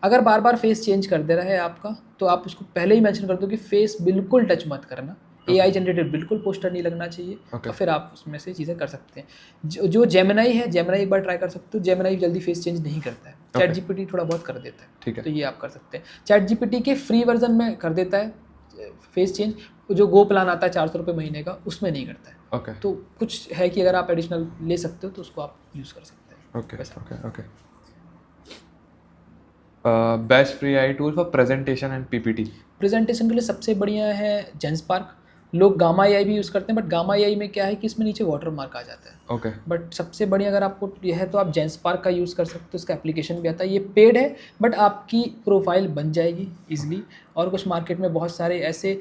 अगर बार बार फेस चेंज कर दे रहा है आपका, तो आप उसको पहले ही मेंशन कर दो कि फेस बिल्कुल टच मत करना, एआई जनरेटेड बिल्कुल पोस्टर नहीं लगना चाहिए। तो फिर आप उसमें से चीज़ें कर सकते हैं। जो जेमिनाई है, जेमिनाई एक बार ट्राई कर सकते हो, जेमिनाई जल्दी फेस चेंज नहीं करता है, चैट जीपीटी थोड़ा बहुत कर देता है। ठीक है। तो ये आप कर सकते हैं। चैट जीपीटी के फ्री वर्जन में कर देता है फेस चेंज, जो गो प्लान आता है 400 रुपये महीने का, उसमें नहीं करता है। ओके। तो कुछ है कि अगर आप एडिशनल ले सकते हो तो उसको आप यूज़ कर सकते हैं। Okay. Best free AI tool for presentation and PPT. Presentation के लिए सबसे बढ़िया है जेंसपार्क। लोग गामा एआई भी यूज़ करते हैं, बट गामा एआई में क्या है कि इसमें नीचे वाटर मार्क आ जाता है। ओके। बट सबसे बढ़िया अगर आपको यह है तो आप जेंसपार्क का यूज़ कर सकते हो, इसका एप्लीकेशन भी आता है। ये पेड है, बट आपकी प्रोफाइल बन जाएगी ईजिली। और कुछ मार्केट में बहुत सारे ऐसे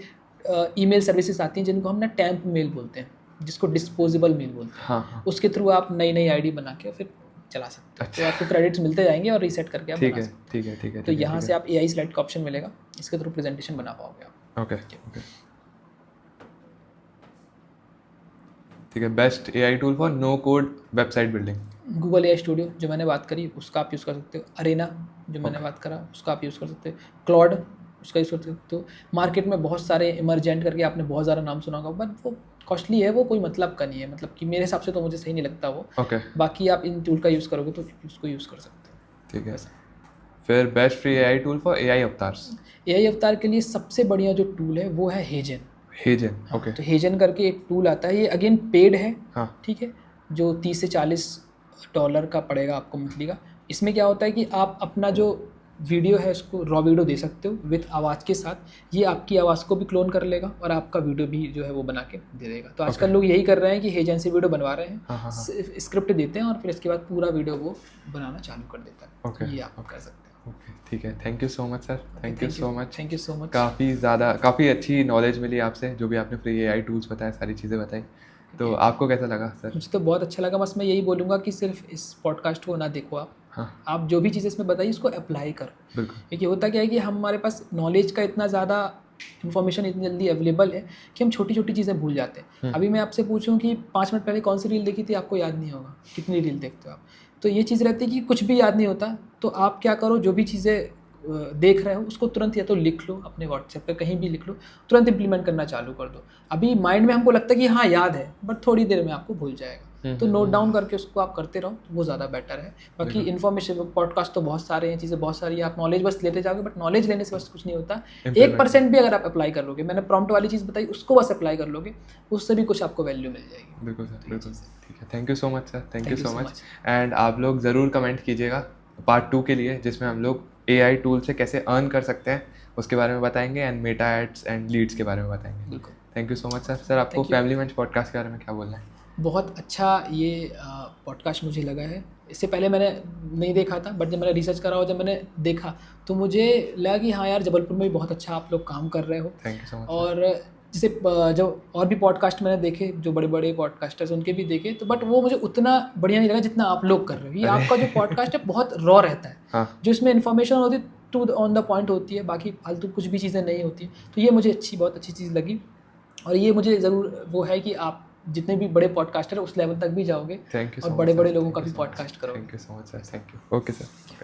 ईमेल सर्विसेज आती हैं जिनको हम ना टैम्प मेल बोलते हैं, जिसको डिस्पोजेबल मेल बोलते हैं। हाँ। उसके थ्रू आप नई आईडी बना के फिर चला सकते हैं। तो आपको क्रेडिट्स मिलते जाएंगे और रीसेट करके आप बना सकते हैं। ठीक है। तो यहाँ से आप एआई सिलेक्ट का ऑप्शन मिलेगा, इसके थ्रू प्रेजेंटेशन बना पाओगे आप। ओके। ठीक है। Best AI tool for no code website building. Google AI Studio जो मैंने बात करी उसका आप यूज़ कर सकते हो। अरेना जो मैंने बात करा उसका आप यूज़ कर सकते हो। क्लॉड उसका यूज़ कर सकते हो। मार्केट में बहुत सारे इमरजेंट करके आपने बहुत ज़्यादा नाम सुना होगा, बट वो कॉस्टली है, वो कोई मतलब का नहीं है, मतलब कि मेरे हिसाब से तो मुझे सही नहीं लगता वो। ओके। बाकी आप इन टूल का यूज़ करोगे तो उसको यूज़ कर सकते हो। ठीक है। फिर best free AI tool for AI avatars. AI अवतार के लिए सबसे बढ़िया जो टूल है वो है हेजन। ओके। तो हेजन करके एक टूल आता है, ये अगेन पेड है। हाँ। ठीक है, जो $30 से $40 का पड़ेगा आपको मंथली का। इसमें क्या होता है कि आप अपना जो वीडियो है उसको रॉ वीडियो दे सकते हो विद आवाज़ के साथ। ये आपकी आवाज़ को भी क्लोन कर लेगा और आपका वीडियो भी जो है वो बना के दे देगा। तो आजकल लोग यही कर रहे हैं कि हेजन से वीडियो बनवा रहे हैं, स्क्रिप्ट देते हैं और फिर इसके बाद पूरा वीडियो वो बनाना चालू कर देता है। ओके। ये आप कर सकते हैं। ओके, ठीक है। Thank you so much sir. Thank you so much. काफ़ी काफ़ी अच्छी नॉलेज मिली आपसे, जो भी आपने फ्री एआई टूल्स बताए, सारी चीज़ें बताई। तो आपको कैसा लगा सर? मुझे तो बहुत अच्छा लगा। बस मैं यही बोलूँगा कि सिर्फ इस पॉडकास्ट को ना देखो आप। हाँ। आप जो भी चीज़ें इसमें बताइए उसको अप्लाई करो। बिल्कुल। क्योंकि होता क्या है कि हमारे पास नॉलेज का इतना ज़्यादा इन्फॉर्मेशन इतनी जल्दी अवेलेबल है कि हम छोटी छोटी चीज़ें भूल जाते हैं। अभी मैं आपसे पूछूं कि 5 मिनट पहले कौन सी रील देखी थी, आपको याद नहीं होगा। कितनी रील देखते हो आप? तो ये चीज़ रहती है कि कुछ भी याद नहीं होता। तो आप क्या करो, जो भी चीज़ें देख रहे हो उसको तुरंत या तो लिख लो, अपने व्हाट्सएप पे कहीं भी लिख लो, तुरंत इंप्लीमेंट करना चालू कर दो। अभी माइंड में हमको लगता है कि हाँ याद है, बट थोड़ी देर में आपको भूल जाएगा। तो नोट डाउन करके उसको आप करते रहो, तो वो ज़्यादा बेटर है। बाकी इन्फॉर्मेशन पॉडकास्ट तो बहुत सारे हैं, चीज़ें बहुत सारी है, आप नॉलेज बस लेते जाओगे, बट नॉलेज लेने से बस कुछ नहीं होता। 1% भी अगर आप अप्लाई कर लोगे, मैंने प्रॉम्प्ट वाली चीज़ बताई, उसको बस अप्लाई कर लोगे, उससे भी कुछ आपको वैल्यू मिल जाएगी। बिल्कुल सर, बिल्कुल। ठीक है, thank you so much sir, thank you you so so much. much. And आप लोग ज़रूर कमेंट कीजिएगा पार्ट 2 के लिए, जिसमें हम लोग AI टूल से कैसे अर्न कर सकते हैं उसके बारे में बताएंगे, and Meta ads and leads के बारे में बताएंगे। बिल्कुल। Thank you so much sir. Sir आपको Thank you. Family Manch podcast के बारे में क्या बोलना है? बहुत अच्छा ये पॉडकास्ट मुझे लगा है। इससे पहले मैंने नहीं देखा था, बट जब मैंने रिसर्च करा और जब मैंने देखा तो मुझे लगा कि हाँ यार, जबलपुर में भी बहुत अच्छा आप लोग काम कर रहे हो। Thank you so much. और जैसे जो और भी पॉडकास्ट मैंने देखे, जो बड़े बड़े पॉडकास्टर्स उनके भी देखे, तो बट वो मुझे उतना बढ़िया नहीं लगा जितना आप लोग कर रहे हो। ये आपका जो पॉडकास्ट है बहुत रॉ रहता है, हाँ, जो इसमें इन्फॉर्मेशन होती है टू ऑन द पॉइंट होती है, बाकी फालतू कुछ भी चीज़ें नहीं होती। तो ये मुझे बहुत अच्छी चीज़ लगी, और ये मुझे ज़रूर वो है कि आप जितने भी बड़े पॉडकास्टर उस लेवल तक भी जाओगे थैंक यू और सो मच बड़े सर, बड़े लोगों thank का you भी so much. पॉडकास्ट करोगे। Thank you so much sir, thank you. Okay sir.